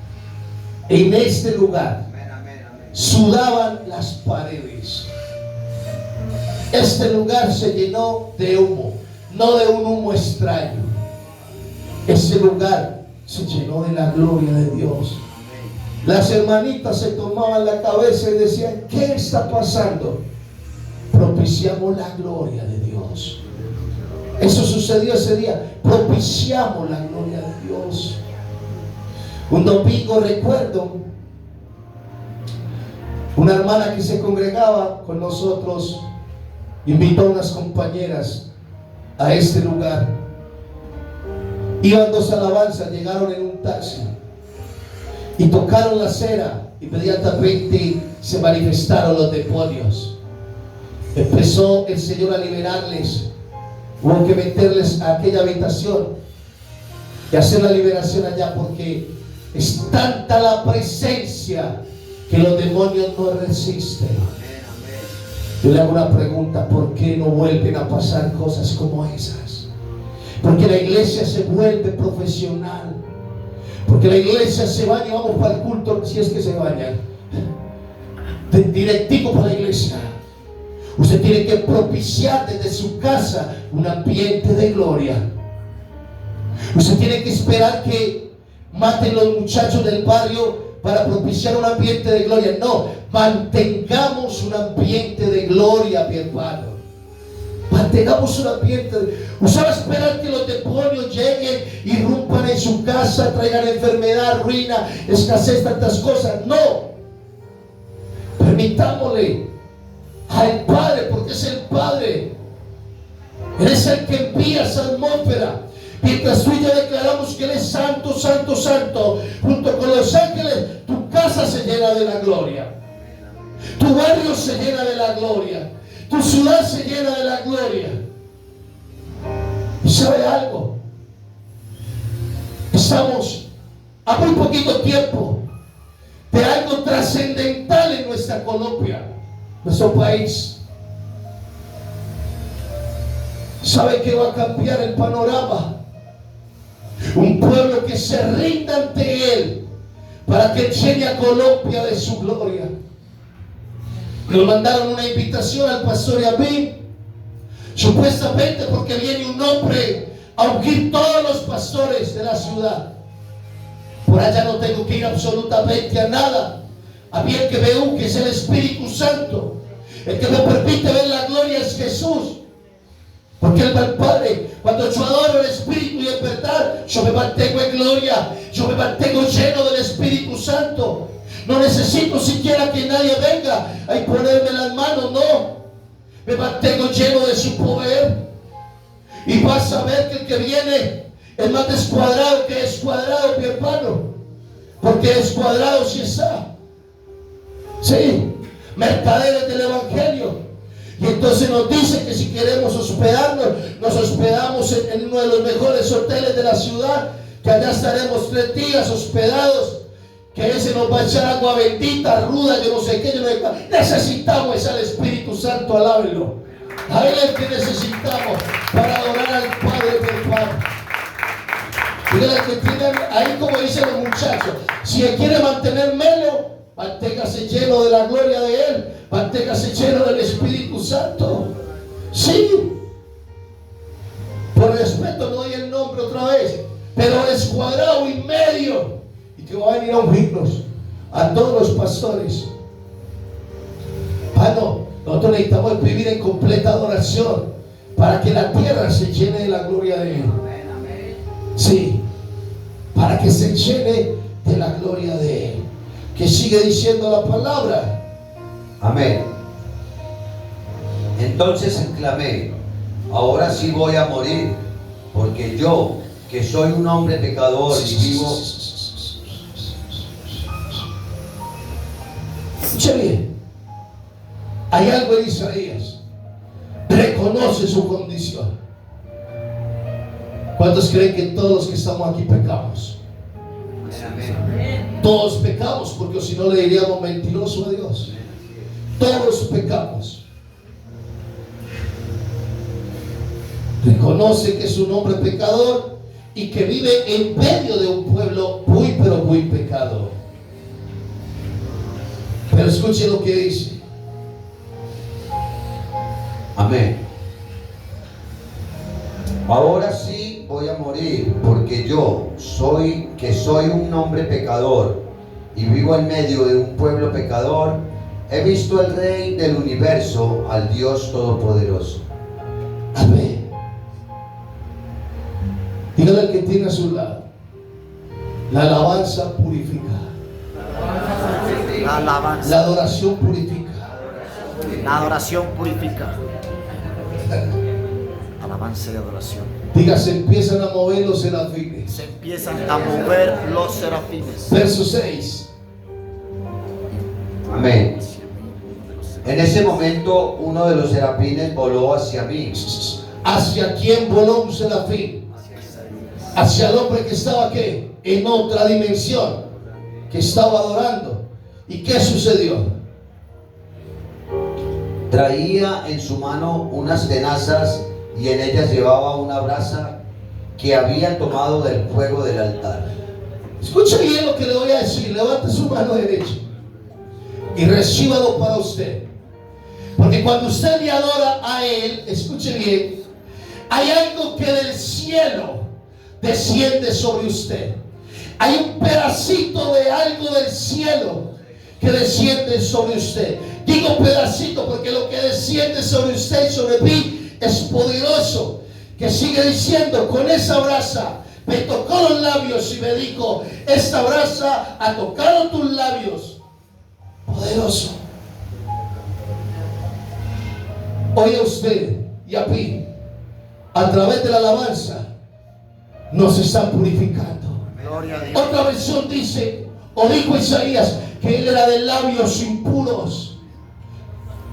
En este lugar sudaban las paredes. Este lugar se llenó de humo, no de un humo extraño. Este lugar se llenó de la gloria de Dios. Las hermanitas se tomaban la cabeza y decían: ¿qué está pasando? Propiciamos la gloria de Dios. Eso sucedió ese día. Propiciamos la gloria de Dios. Un domingo recuerdo una hermana que se congregaba con nosotros invitó a unas compañeras a este lugar. Iban dos alabanzas, llegaron en un taxi y tocaron la cera. Inmediatamente se manifestaron los demonios. Empezó el Señor a liberarles. Hubo que meterles a aquella habitación y hacer la liberación allá, porque es tanta la presencia que los demonios no resisten. Yo le hago una pregunta: ¿por qué no vuelven a pasar cosas como esas? Porque la iglesia se vuelve profesional, porque la iglesia se baña, vamos para el culto, si es que se bañan, directico para la iglesia. Usted tiene que propiciar desde su casa un ambiente de gloria. Usted tiene que esperar que maten los muchachos del barrio para propiciar un ambiente de gloria. No, mantengamos un ambiente de gloria, mi hermano. Mantengamos un ambiente. Usted va a esperar que los demonios lleguen, irrumpan en su casa, traigan enfermedad, ruina, escasez, tantas cosas. No. Permitámosle al Padre, porque es el Padre. Él es el que envía esa atmósfera. Mientras tú y yo declaramos que Él es santo, santo, santo, junto con los ángeles, tu casa se llena de la gloria, tu barrio se llena de la gloria, tu ciudad se llena de la gloria. ¿Y sabe algo? Estamos a muy poquito tiempo de algo trascendental en nuestra Colombia, nuestro país. ¿Sabe que va a cambiar el panorama? Un pueblo que se rinda ante Él para que enseñe a Colombia de su gloria. Nos mandaron una invitación al pastor y a mí, supuestamente porque viene un hombre a ungir todos los pastores de la ciudad. Por allá no tengo que ir absolutamente a nada. A mí el que me unge es el Espíritu Santo. El que me permite ver la gloria es Jesús. Porque el Padre, cuando yo adoro el Espíritu y en verdad, yo me mantengo en gloria, yo me mantengo lleno del Espíritu Santo. No necesito siquiera que nadie venga a imponerme las manos, no. Me mantengo lleno de su poder. Y vas a ver que el que viene es más descuadrado que descuadrado, mi hermano. Porque descuadrado sí está. Sí, mercaderes del Evangelio. Y entonces nos dice que si queremos hospedarnos, nos hospedamos en uno de los mejores hoteles de la ciudad, que allá estaremos 3 días hospedados, que ese nos va a echar agua bendita, ruda, yo no sé qué, necesitamos es al Espíritu Santo, alábenlo. A Él es el que necesitamos para adorar al Padre del Padre. Díganle que tienen ahí, como dicen los muchachos, si Él quiere mantener melo, manténgase lleno de la gloria de Él, manténgase lleno del Espíritu Santo. Sí, por respeto no doy el nombre otra vez, pero descuadrado y medio, y que va a venir a ungirnos a todos los pastores. No, nosotros necesitamos vivir en completa adoración para que la tierra se llene de la gloria de Él. Sí, para que se llene de la gloria de Él. Que sigue diciendo la palabra. Amén. Entonces exclamé: ahora sí voy a morir, porque yo, que soy un hombre pecador y vivo. Escuche bien. Hay algo en Isaías. Reconoce su condición. ¿Cuántos creen que todos los que estamos aquí pecamos? Todos pecamos, porque si no le diríamos mentiroso a Dios. Todos pecamos. Reconoce que es un hombre pecador y que vive en medio de un pueblo muy, pero muy pecador. Pero escuche lo que dice. Amén. Ahora sí voy a morir, porque yo soy un hombre pecador y vivo en medio de un pueblo pecador. He visto al Rey del universo, al Dios Todopoderoso. Amén. Dígale al que tiene a su lado: la alabanza purifica. La alabanza. La adoración purifica. La adoración purifica. Alabanza y adoración. Diga, se empiezan a mover los serafines. Se empiezan a mover los serafines. Verso 6. Amén. En ese momento uno de los serafines voló hacia mí. ¿Hacia quién voló un serafín? Hacia el hombre que estaba ¿qué? En otra dimensión, que estaba adorando. ¿Y qué sucedió? Traía en su mano unas tenazas y en ellas llevaba una brasa que había tomado del fuego del altar. Escuche bien lo que le voy a decir. Levante su mano derecha y recíbalo para usted. Porque cuando usted le adora a Él, escuche bien, hay algo que del cielo desciende sobre usted. Hay un pedacito de algo del cielo que desciende sobre usted. Digo pedacito porque lo que desciende sobre usted y sobre mí es poderoso. Que sigue diciendo, con esa brasa me tocó los labios y me dijo, esta brasa ha tocado tus labios. Poderoso. Oye usted y a mí, a través de la alabanza, nos están purificando. Gloria a Dios. Otra versión dice, o dijo Isaías, que él era de labios impuros,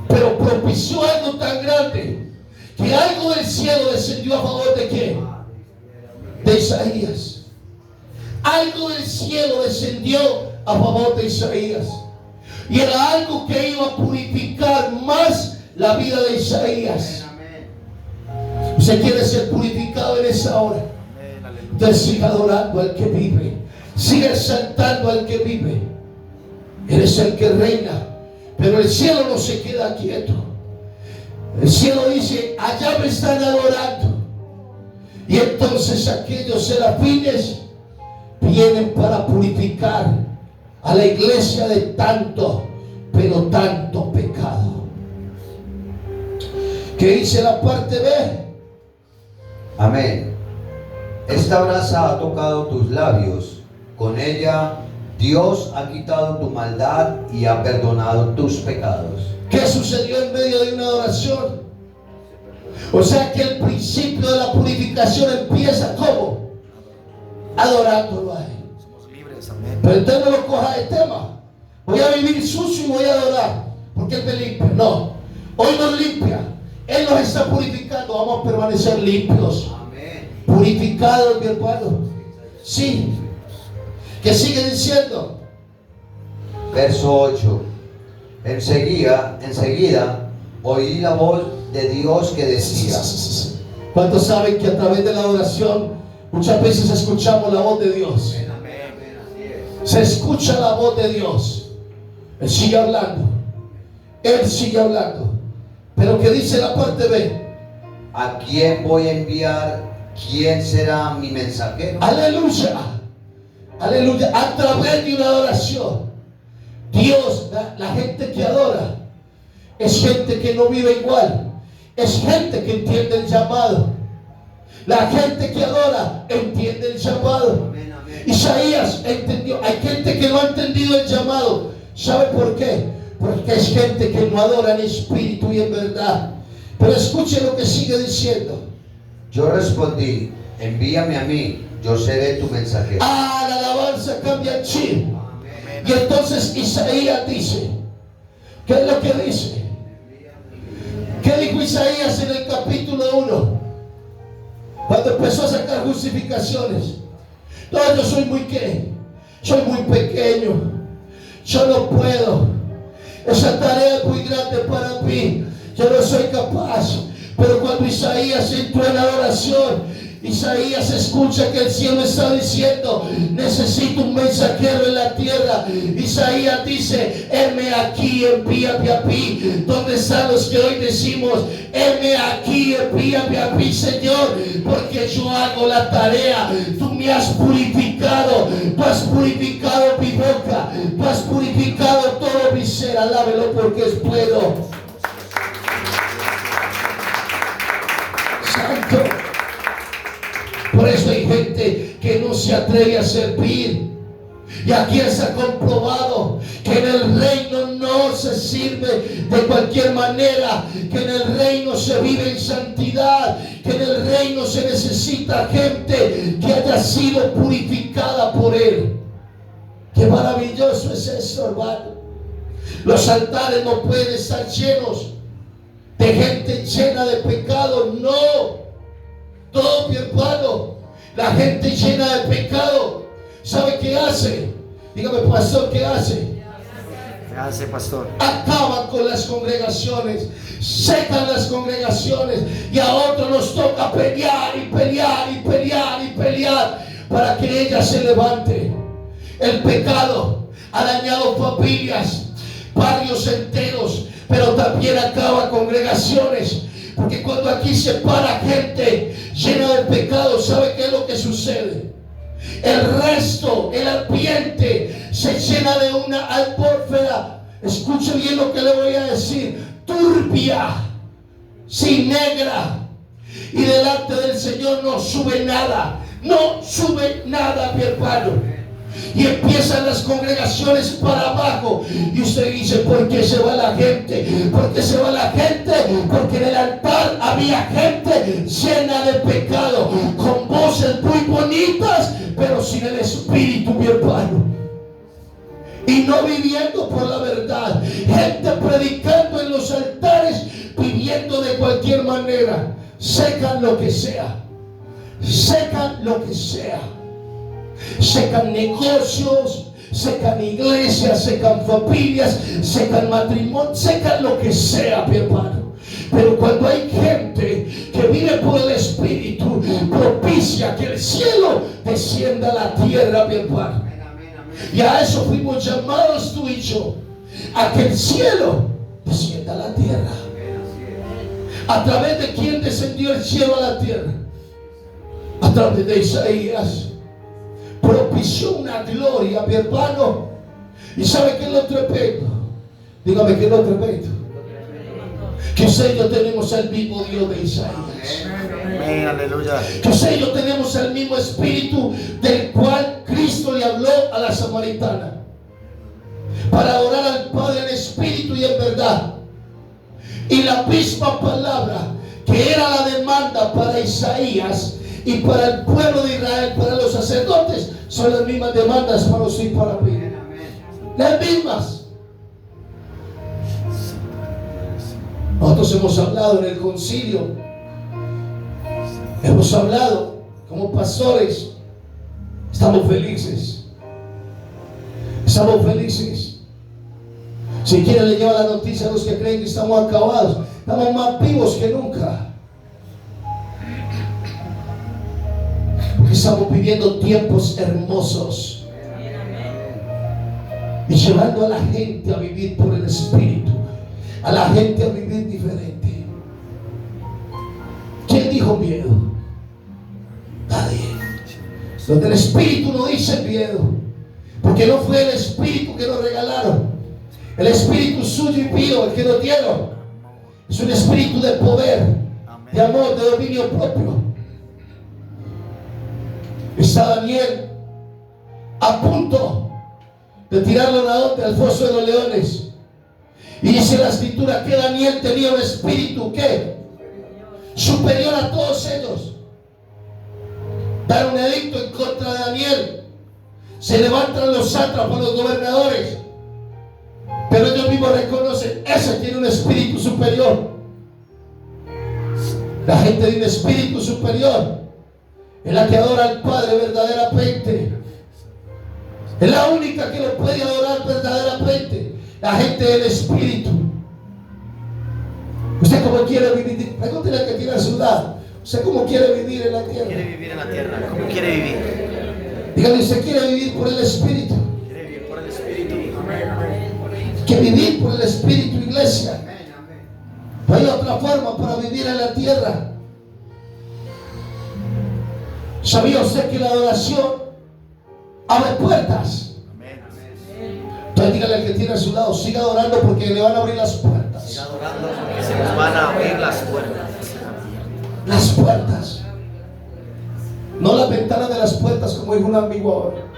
pero propició algo tan grande, que algo del cielo descendió a favor de ¿quién? De Isaías. Algo del cielo descendió a favor de Isaías. Y era algo que iba a purificar más la vida de Isaías. Usted quiere ser purificado en esa hora. Usted siga adorando al que vive. Siga exaltando al que vive. Él es el que reina. Pero el cielo no se queda quieto. El cielo dice, allá me están adorando. Y entonces aquellos serafines vienen para purificar a la iglesia de tanto, pero tanto pecado. ¿Qué dice la parte B? Amén. Esta brasa ha tocado tus labios. Con ella Dios ha quitado tu maldad y ha perdonado tus pecados. ¿Qué sucedió en medio de una adoración? O sea que el principio de la purificación empieza ¿cómo? Adorándolo a Él. Somos libres, amén. Pero entonces no lo coja de tema. Voy a vivir sucio y voy a adorar porque Él me limpia. No, hoy nos limpia. Él nos está purificando. Vamos a permanecer limpios. Amén. Purificados, mi hermano. Sí. ¿Qué sigue diciendo? Verso 8. Enseguida oí la voz de Dios que decía. ¿Cuántos saben que a través de la oración muchas veces escuchamos la voz de Dios? Se escucha la voz de Dios. Él sigue hablando. Él sigue hablando. Pero ¿qué dice la parte B? ¿A quién voy a enviar? ¿Quién será mi mensajero? Aleluya. Aleluya. A través de una adoración, Dios, la gente que adora, es gente que no vive igual. Es gente que entiende el llamado. La gente que adora entiende el llamado. Isaías entendió. Hay gente que no ha entendido el llamado. ¿Sabe por qué? Porque es gente que no adora en espíritu y en verdad. Pero escuche lo que sigue diciendo. Yo respondí, envíame a mí, yo seré tu mensajero. Ah, la alabanza cambia el chip. Y entonces Isaías dice, ¿qué es lo que dice? ¿Qué dijo Isaías en el capítulo 1? Cuando empezó a sacar justificaciones. No, yo soy muy ¿qué? Soy muy pequeño. Yo no puedo. Esa tarea es muy grande para mí. Yo no soy capaz. Pero cuando Isaías entró en la oración, Isaías escucha que el cielo está diciendo, necesito un mensajero en la tierra. Isaías dice, heme aquí, envíame a mí. ¿Dónde están los que hoy decimos, heme aquí, envíame a mí, Señor? Porque yo hago la tarea. Tú me has purificado. Tú has purificado mi boca. Tú has purificado todo mi ser. Alábelo porque es bueno. Santo. Por eso hay gente que no se atreve a servir. Y aquí se ha comprobado que en el reino no se sirve de cualquier manera, que en el reino se vive en santidad, que en el reino se necesita gente que haya sido purificada por Él. Qué maravilloso es eso, hermano. Los altares no pueden estar llenos de gente llena de pecado. No, mi hermano. La gente llena de pecado, ¿sabe qué hace? Dígame, pastor, ¿qué hace? ¿Qué hace, pastor? Acaban con las congregaciones, secan las congregaciones, y a otros nos toca pelear y pelear y pelear y pelear para que ella se levante. El pecado ha dañado familias, barrios enteros, pero también acaba congregaciones. Porque cuando aquí se para gente llena de pecado, ¿sabe qué es lo que sucede? El resto, el ambiente se llena de una atmósfera, escuche bien lo que le voy a decir, turbia, sin negra. Y delante del Señor no sube nada, mi hermano. Y empiezan las congregaciones para abajo. Y usted dice, ¿por qué se va la gente? ¿Por qué se va la gente? Porque en el altar había gente llena de pecado, con voces muy bonitas, pero sin el Espíritu, mi hermano. Y no viviendo por la verdad. Gente predicando en los altares, viviendo de cualquier manera. Secan lo que sea. Secan lo que sea. Secan negocios, secan iglesias, secan familias, secan matrimonios, secan lo que sea, mi hermano. Pero cuando hay gente que vive por el Espíritu, propicia que el cielo descienda a la tierra, mi hermano. Y a eso fuimos llamados tú y yo, a que el cielo descienda a la tierra. ¿A través de quién descendió el cielo a la tierra? A través de Isaías. Propició una gloria, mi hermano. ¿Y sabe qué es lo tremendo? Dígame qué es lo tremendo. Que usted y yo tenemos el mismo Dios de Isaías. Amén, aleluya. Que usted y yo tenemos el mismo espíritu del cual Cristo le habló a la samaritana, para adorar al Padre en espíritu y en verdad. Y la misma palabra que era la demanda para Isaías y para el pueblo de Israel, para los sacerdotes, son las mismas demandas para usted y para mí. Las mismas. Nosotros hemos hablado en el concilio, hemos hablado como pastores. Estamos felices. Estamos felices. Si quiere le lleva la noticia a los que creen que estamos acabados. Estamos más vivos que nunca. Porque estamos viviendo tiempos hermosos. Y llevando a la gente a vivir por el Espíritu. A la gente a vivir diferente. ¿Quién dijo miedo? Nadie. Donde el Espíritu no dice miedo. Porque no fue el Espíritu que nos regalaron. El Espíritu suyo y mío, el que nos dieron, es un espíritu de poder, de amor, de dominio propio. Está Daniel a punto de tirarlo al foso de los leones. Y dice la escritura que Daniel tenía un espíritu que superior a todos ellos. Dan un edicto en contra de Daniel. Se levantan los sátrapas, los gobernadores. Pero ellos mismos reconocen, ese tiene un espíritu superior. La gente de un espíritu superior es la que adora al Padre verdaderamente. Es la única que lo puede adorar verdaderamente. La gente del espíritu. ¿Usted cómo quiere vivir? Pregúntele al que tiene a su lado. ¿Usted cómo quiere vivir en la tierra? ¿Quiere vivir en la tierra? ¿Cómo quiere vivir? Dígale, ¿usted quiere vivir por el espíritu? ¿Quiere vivir por el espíritu? Que vivir por el espíritu, iglesia. No hay otra forma para vivir en la tierra. ¿Sabía usted que la adoración abre puertas? Entonces dígale al que tiene a su lado, siga adorando porque le van a abrir las puertas. Siga adorando porque se nos van a abrir las puertas. Las puertas. No las ventanas de las puertas, como dijo un amigo ahora.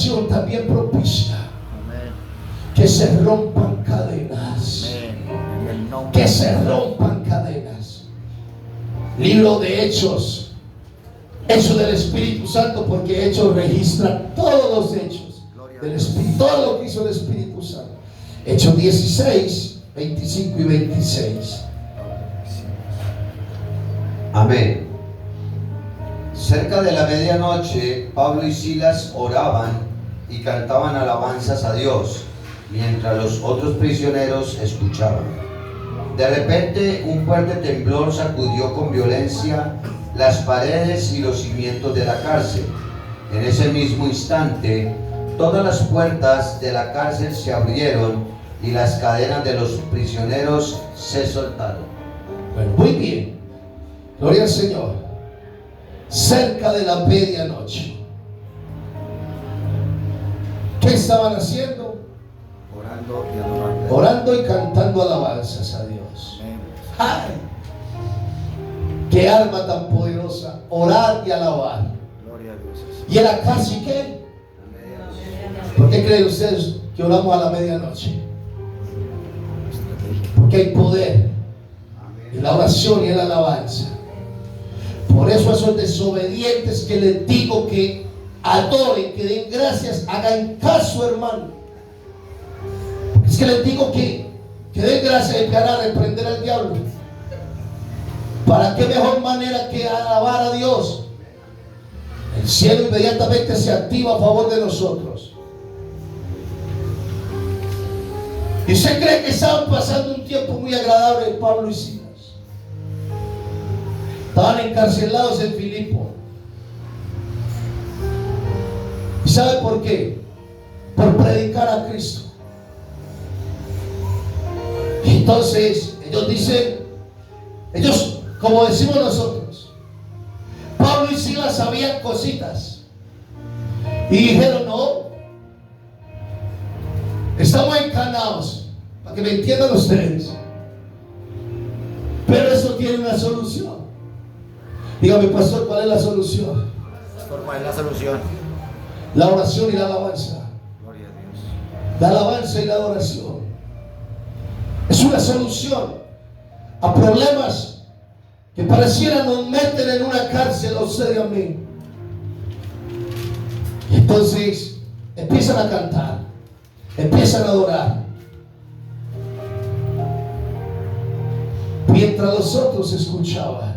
oración también propicia que se rompan cadenas. Que se rompan cadenas. Libro de Hechos, Hechos del Espíritu Santo, porque Hechos registra todos los hechos del Espíritu, todo lo que hizo el Espíritu Santo. Hechos 16, 25 y 26. Amén. Cerca de la medianoche, Pablo y Silas oraban y cantaban alabanzas a Dios, mientras los otros prisioneros escuchaban. De repente, un fuerte temblor sacudió con violencia las paredes y los cimientos de la cárcel. En ese mismo instante, todas las puertas de la cárcel se abrieron y las cadenas de los prisioneros se soltaron. Bueno, muy bien. Gloria al Señor. Cerca de la medianoche, ¿qué estaban haciendo? Orando y adorando. Orando y cantando alabanzas a Dios. ¡Ay! ¡Qué alma tan poderosa! Orar y alabar. Gloria a Dios. ¿Y era casi qué? ¿Por qué creen ustedes que oramos a la medianoche? Porque hay poder en la oración y en la alabanza. Por eso a esos desobedientes que les digo que adoren, que den gracias, hagan caso, hermano. Es que les digo que den gracias y que hará reprender al diablo. ¿Para qué mejor manera que alabar a Dios? El cielo inmediatamente se activa a favor de nosotros. Y se cree que estaban pasando un tiempo muy agradable Pablo y Silas. Estaban encarcelados en Filipo. ¿Y sabe por qué? Por predicar a Cristo. Entonces ellos dicen, como decimos nosotros, Pablo y Silas sabían cositas y dijeron: no, estamos encanados, para que me entiendan ustedes, pero eso tiene una solución. Dígame, pastor, ¿cuál es la solución? ¿Cuál es la solución? La oración y la alabanza. Gloria a Dios. La alabanza y la adoración es una solución a problemas que pareciera nos meten en una cárcel a usted y a mí. Y entonces empiezan a cantar, empiezan a adorar, mientras los otros escuchaban.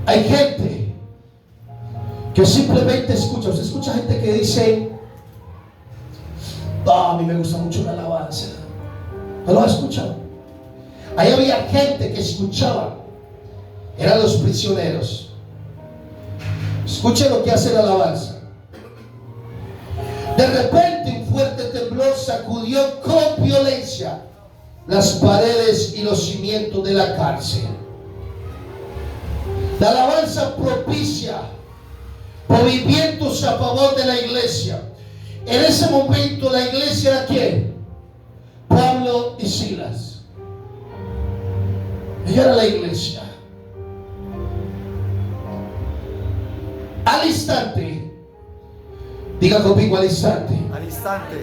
Hay gente que simplemente escucha. Usted escucha gente que dice: a mí me gusta mucho la alabanza. ¿No lo ha escuchado? Ahí había gente que escuchaba. Eran los prisioneros. Escuche lo que hace la alabanza. De repente un fuerte temblor sacudió con violencia las paredes y los cimientos de la cárcel. La alabanza propicia movimientos a favor de la iglesia. En ese momento la iglesia era ¿quién? Pablo y Silas. Ella era la iglesia. Al instante, diga conmigo, al instante, Al instante.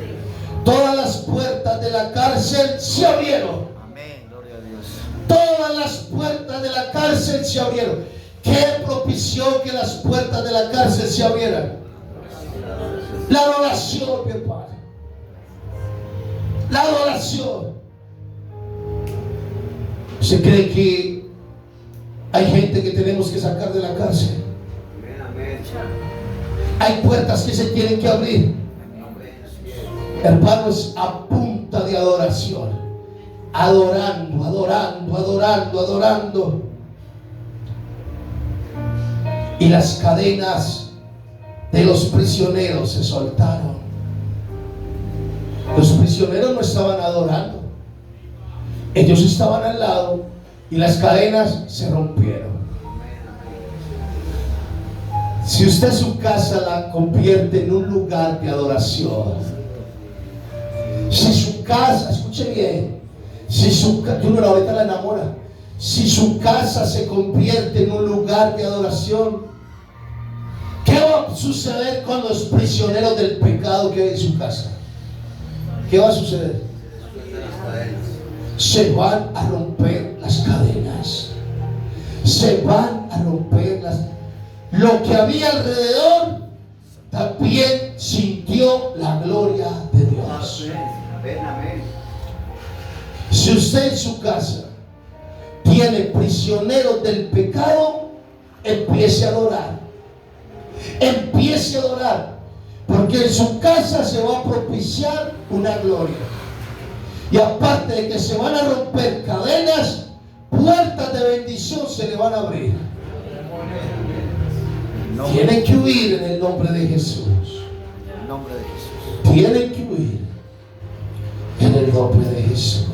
todas las puertas de la cárcel se abrieron. Amén. Gloria a Dios. Todas las puertas de la cárcel se abrieron. ¿Qué propició que las puertas de la cárcel se abrieran? La adoración, mi Padre. La adoración. ¿Se cree que hay gente que tenemos que sacar de la cárcel? Hay puertas que se tienen que abrir. Hermanos, a punta de adoración. Adorando, adorando, adorando, adorando. Y las cadenas de los prisioneros se soltaron. Los prisioneros no estaban adorando. Ellos estaban al lado y las cadenas se rompieron. Si usted su casa la convierte en un lugar de adoración, si su casa, escuche bien, si su casa, uno ahorita la enamora, si su casa se convierte en un lugar de adoración, ¿qué va a a suceder con los prisioneros del pecado que hay en su casa? ¿Qué va a suceder? Se van a romper las cadenas. Se van a romper lo que había alrededor. También sintió la gloria de Dios. Si usted en su casa tiene prisioneros del pecado, empiece a adorar. Empiece a adorar, porque en su casa se va a propiciar una gloria. Y aparte de que se van a romper cadenas, puertas de bendición se le van a abrir. Tienen que huir en el nombre de Jesús. Tienen que huir en el nombre de Jesús.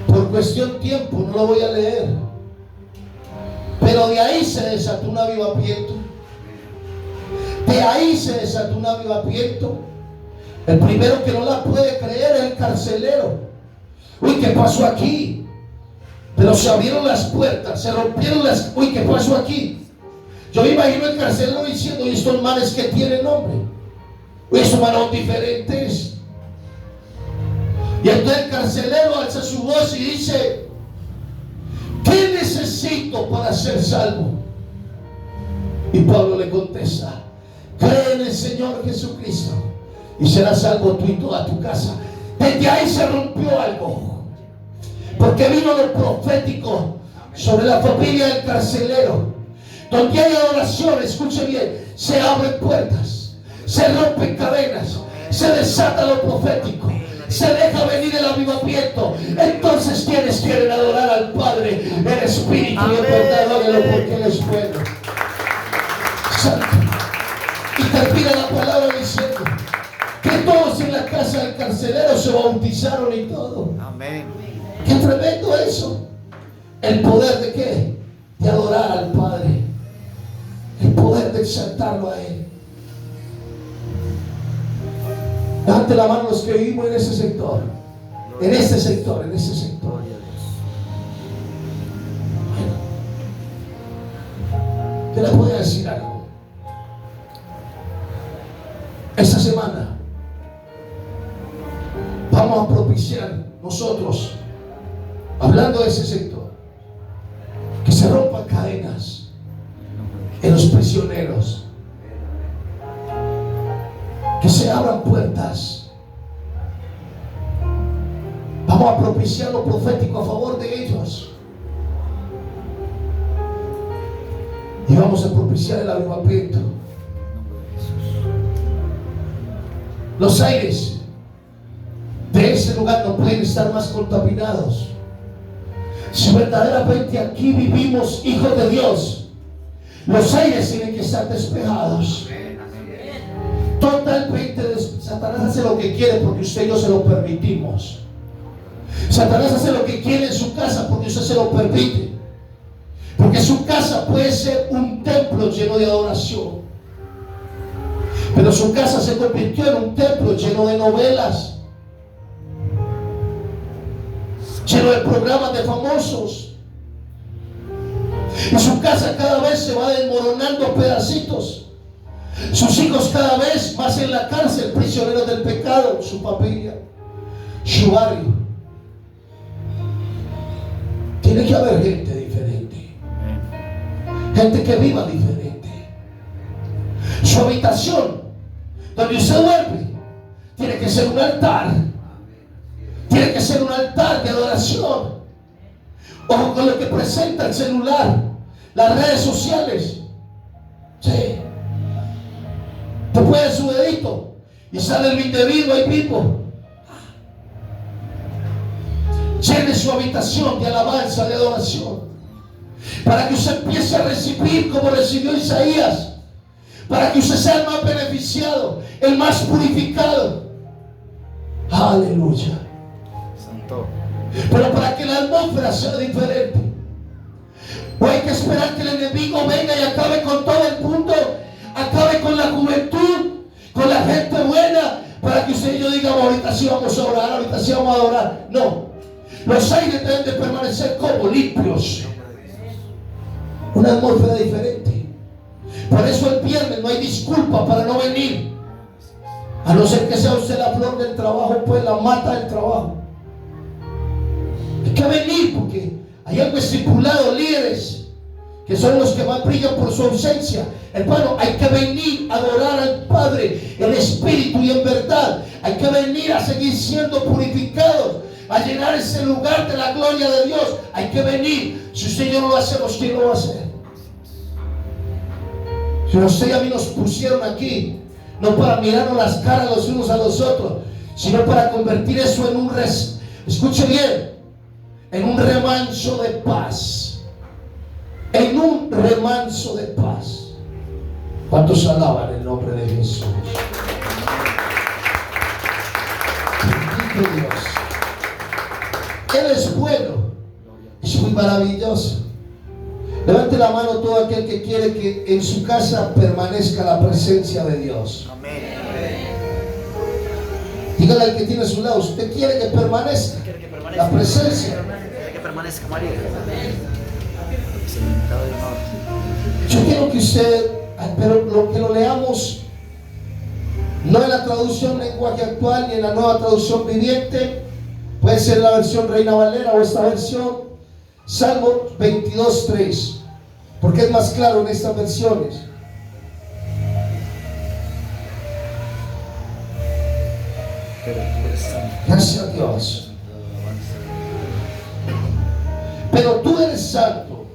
Por cuestión de tiempo no lo voy a leer, pero de ahí se desató un avivamiento. De ahí se desató un avivamiento. El primero que no la puede creer es el carcelero. Uy, ¿qué pasó aquí? Pero se abrieron las puertas, se rompieron las... Uy, ¿qué pasó aquí? Yo me imagino el carcelero diciendo: ¿y estos manes que tienen nombre? Uy, estos manos diferentes. Y entonces el carcelero alza su voz y dice: ¿qué necesito para ser salvo? Y Pablo le contesta: cree en el Señor Jesucristo y serás salvo tú y toda tu casa. Desde ahí se rompió algo, porque vino lo profético sobre la familia del carcelero. Donde hay adoración, escuche bien, se abren puertas, se rompen cadenas, se desata lo profético, se deja venir el avivamiento. Entonces quienes quieren adorar al Padre en espíritu y en verdad, adórenlo porque Él es bueno. Santo. Y termina la palabra diciendo que todos en la casa del carcelero se bautizaron y todo. Amén. Qué tremendo eso. El poder de qué? De adorar al Padre. El poder de exaltarlo a Él. Levante la mano los que vivimos en ese sector. En este sector, en ese sector. Bueno, te le voy a decir algo. Esta semana vamos a propiciar nosotros, hablando de ese sector, que se rompan cadenas en los prisioneros, que se abran puertas. Vamos a propiciar lo profético a favor de ellos y vamos a propiciar el avivamiento. Los aires de ese lugar no pueden estar más contaminados. Si verdaderamente aquí vivimos hijos de Dios, los aires tienen que estar despejados. Totalmente. Satanás hace lo que quiere porque usted y yo se lo permitimos. Satanás hace lo que quiere en su casa porque usted se lo permite. Porque su casa puede ser un templo lleno de adoración, pero su casa se convirtió en un templo lleno de novelas, lleno de programas de famosos. Y su casa cada vez se va desmoronando a pedacitos. Sus hijos cada vez más en la cárcel, prisioneros del pecado, su familia, su barrio. Tiene que haber gente diferente, gente que viva diferente. Su habitación, donde usted duerme, tiene que ser un altar. Tiene que ser un altar de adoración. Ojo con lo que presenta el celular, las redes sociales. Sí. Te puede su dedito y sale el indebido ahí mismo. Llene su habitación de alabanza, de adoración, para que usted empiece a recibir como recibió Isaías, para que usted sea el más beneficiado, el más purificado. Aleluya. Santo. Pero para que la atmósfera sea diferente, o hay que esperar que el enemigo venga y acabe con todo el mundo, acabe con la juventud, con la gente buena, para que usted y yo digamos: ahorita sí vamos a orar, ahorita sí vamos a adorar. No, Los aires deben de permanecer como limpios. Una atmósfera diferente. Por eso el viernes no hay disculpa para no venir. A no ser que sea usted la flor del trabajo, pues la mata del trabajo. Hay que venir porque hay algo estipulado, líderes, que son los que más brillan por su ausencia. Hermano, hay que venir a adorar al Padre en espíritu y en verdad. Hay que venir a seguir siendo purificados, a llenar ese lugar de la gloria de Dios. Hay que venir. Si usted y yo no lo hacemos, ¿quién lo va a hacer? Si usted y a mí nos pusieron aquí, no para mirarnos las caras los unos a los otros, sino para convertir eso en un escuche bien, en un remanso de paz. En un remanso de paz. ¿Cuántos alaban el nombre de Jesús? Bendito Dios. Él es bueno, es muy maravilloso. Levante la mano todo aquel que quiere que en su casa permanezca la presencia de Dios. Amén. Dígale al que tiene a su lado, usted quiere que permanezca la presencia. Quiere que permanezca María. Yo quiero que usted, pero lo leamos no en la traducción lenguaje actual ni en la nueva traducción viviente. Puede ser la versión Reina Valera o esta versión, Salmo 22:3, porque es más claro en estas versiones. Gracias a Dios. Pero tú eres santo,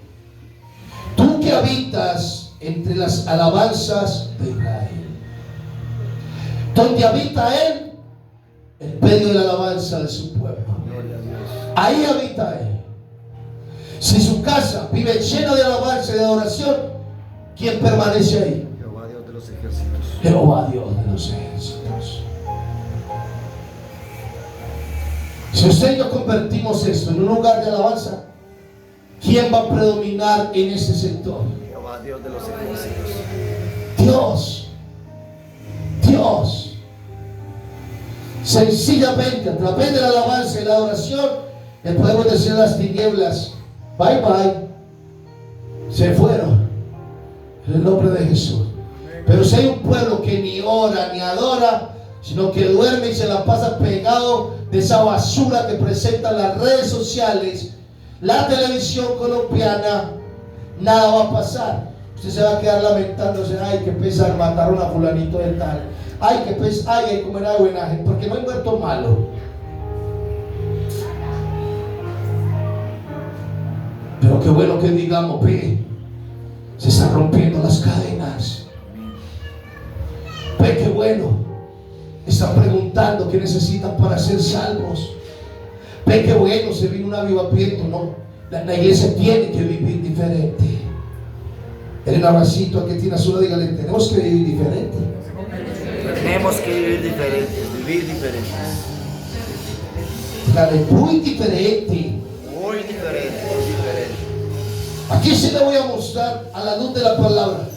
tú que habitas entre las alabanzas de Israel. Donde habita Él, en medio de la alabanza de su pueblo. Ahí habita Él. Si su casa vive llena de alabanza y de adoración, ¿quién permanece ahí? Jehová Dios de los ejércitos. Jehová Dios de los ejércitos. Si usted y yo convertimos esto en un lugar de alabanza, ¿quién va a predominar en este sector? Jehová Dios de los ejércitos. Dios. Dios. Sencillamente, a través de la alabanza y la adoración, le podemos decir a las tinieblas: bye bye, se fueron, en el nombre de Jesús. Pero si hay un pueblo que ni ora ni adora, sino que duerme y se la pasa pegado de esa basura que presentan las redes sociales, la televisión colombiana, nada va a pasar. Usted se va a quedar lamentándose: ay, qué pesar, mataron a fulanito de tal, ay, qué pesar, ay, como era buena gente, porque no hay muerto malo. Pero qué bueno que digamos: ve, se están rompiendo las cadenas. Ve, qué bueno, están preguntando qué necesitan para ser salvos. Ve, qué bueno, se vino un avivamiento. No, la iglesia tiene que vivir diferente. El abracito que tiene a su lado, dígale: tenemos que vivir diferente. Tenemos que vivir diferentes, vivir diferentes. Dígale: muy diferente. Muy diferente, muy diferente. Aquí sí le voy a mostrar a la luz de la palabra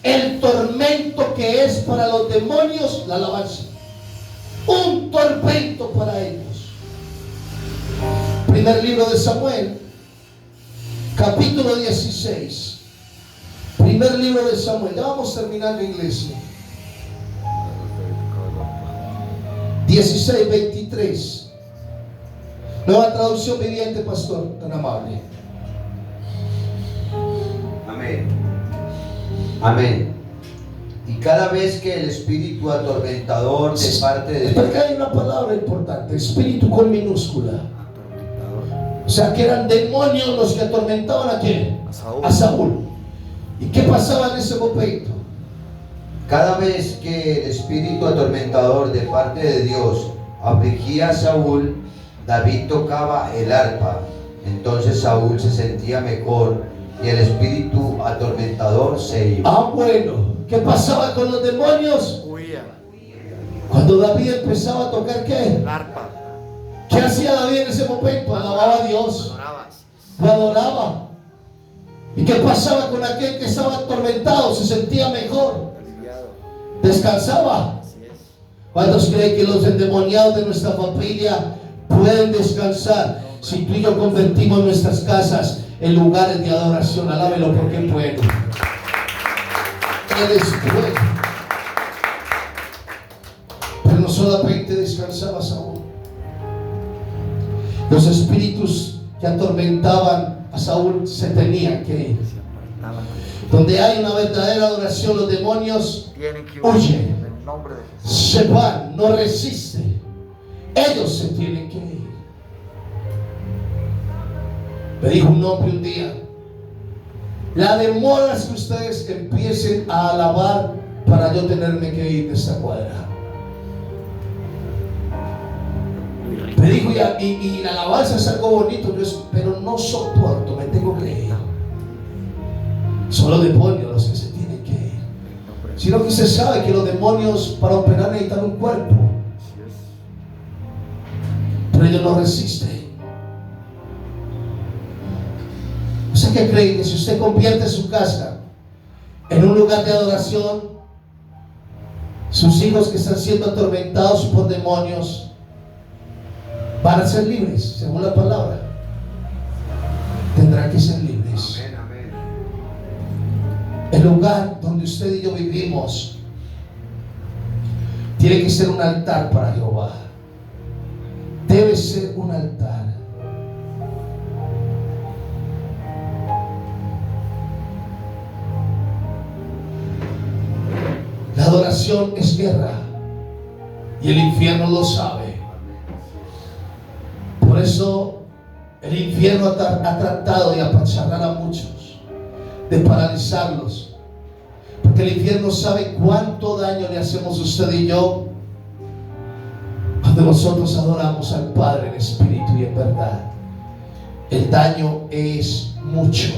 el tormento que es para los demonios la alabanza. Un tormento para ellos. Primer libro de Samuel, capítulo 16. Primer libro de Samuel. Ya vamos terminando, iglesia. 16:23. Nueva traducción viviente, pastor, tan amable. Amén. Amén. Y cada vez que el espíritu atormentador de parte de Dios. Porque hay una palabra importante: espíritu con minúscula. O sea, que eran demonios los que atormentaban a quién? A Saúl. ¿Y qué pasaba en ese momento? Cada vez que el espíritu atormentador de parte de Dios afligía a Saúl, David tocaba el arpa. Entonces Saúl se sentía mejor y el espíritu atormentador se iba. Ah, bueno. ¿Qué pasaba con los demonios? Huía. Cuando David empezaba a tocar, ¿qué? El arpa. ¿Qué hacía David en ese momento? Alababa a Dios. Adorabas. Lo adoraba. ¿Y qué pasaba con aquel que estaba atormentado? Se sentía mejor. Aliviado. Descansaba. Así es. ¿Cuántos creen que los endemoniados de nuestra familia pueden descansar? si tú y yo convertimos nuestras casas en lugares de adoración. Alábelo porque es bueno. Él es bueno. Pero no solamente descansaba Saúl. Los espíritus que atormentaban a Saúl se tenían que ir. Donde hay una verdadera adoración, los demonios huyen, se van, no resisten. Ellos se tienen que ir. Me dijo un hombre un día: la demora es que ustedes empiecen a alabar para yo tenerme que ir de esta cuadra. Me dijo, y la alabanza es algo bonito, pero no soporto, me tengo que ir. Son los demonios los que se tienen que ir. Sino que usted sabe que los demonios para operar necesitan un cuerpo, pero ellos no resisten. ¿Usted qué cree? Que si usted convierte su casa en un lugar de adoración, sus hijos que están siendo atormentados por demonios van a ser libres, según la palabra. Tendrán que ser libres. El lugar donde usted y yo vivimos tiene que ser un altar para Jehová. Debe ser un altar. La adoración es guerra y el infierno lo sabe. Por eso el infierno ha tratado de apacharrar a muchos, de paralizarlos, porque el infierno sabe cuánto daño le hacemos usted y yo cuando nosotros adoramos al Padre en espíritu y en verdad. El daño es mucho,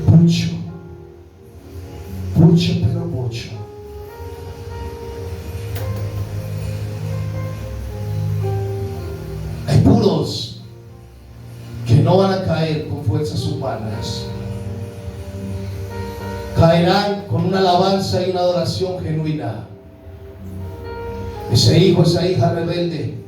mucho, mucho, pero mucho. Hay puros que no van a caer con fuerzas humanas. Caerán con una alabanza y una adoración genuina. Ese hijo, esa hija rebelde,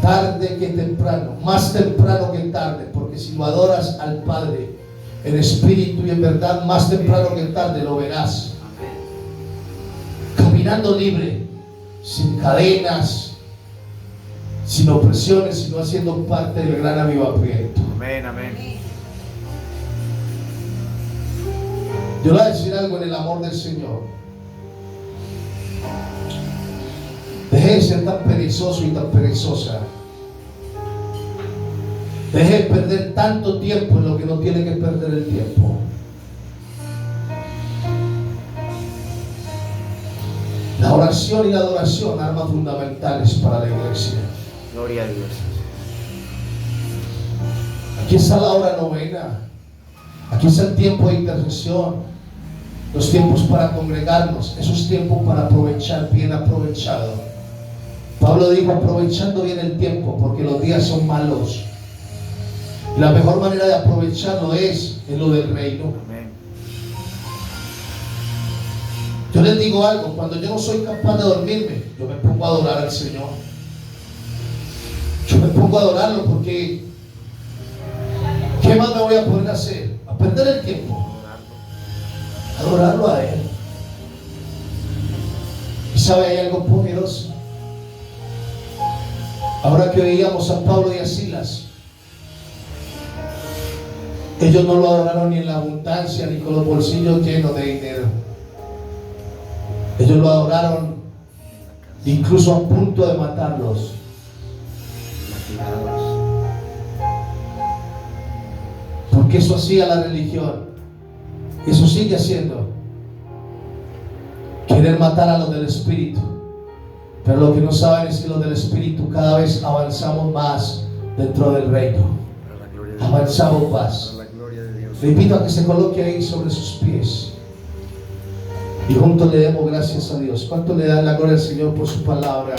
tarde que temprano, más temprano que tarde, porque si lo adoras al Padre en espíritu y en verdad, más temprano que tarde lo verás. Caminando libre, sin cadenas, sin opresiones, sino haciendo parte del gran avivamiento. Amén, amén. Yo le voy a decir algo en el amor del Señor. Deje de ser tan perezoso y tan perezosa. Deje de perder tanto tiempo en lo que no tiene que perder el tiempo. La oración y la adoración, armas fundamentales para la iglesia. Gloria a Dios. Aquí está la hora novena. Aquí está el tiempo de intercesión. Los tiempos para congregarnos. Esos tiempos para aprovechar, bien aprovechado. Pablo dijo: aprovechando bien el tiempo, porque los días son malos. Y la mejor manera de aprovecharlo es en lo del reino. Amén. Yo les digo algo: cuando yo no soy capaz de dormirme, yo me pongo a adorar al Señor. Yo me pongo a adorarlo, porque ¿qué más me voy a poder hacer? A perder el tiempo. Adorarlo a Él. Y sabe, hay algo poderoso. Ahora que oíamos a Pablo y a Silas, ellos no lo adoraron ni en la abundancia, ni con los bolsillos llenos de dinero. Ellos lo adoraron incluso a punto de matarlos. Porque eso hacía la religión. Y eso sigue haciendo. Querer matar a los del Espíritu. Pero lo que no saben es que los del Espíritu cada vez avanzamos más dentro del reino. Avanzamos más. Le invito a que se coloque ahí sobre sus pies y juntos le demos gracias a Dios. ¿Cuánto le dan la gloria al Señor por su palabra?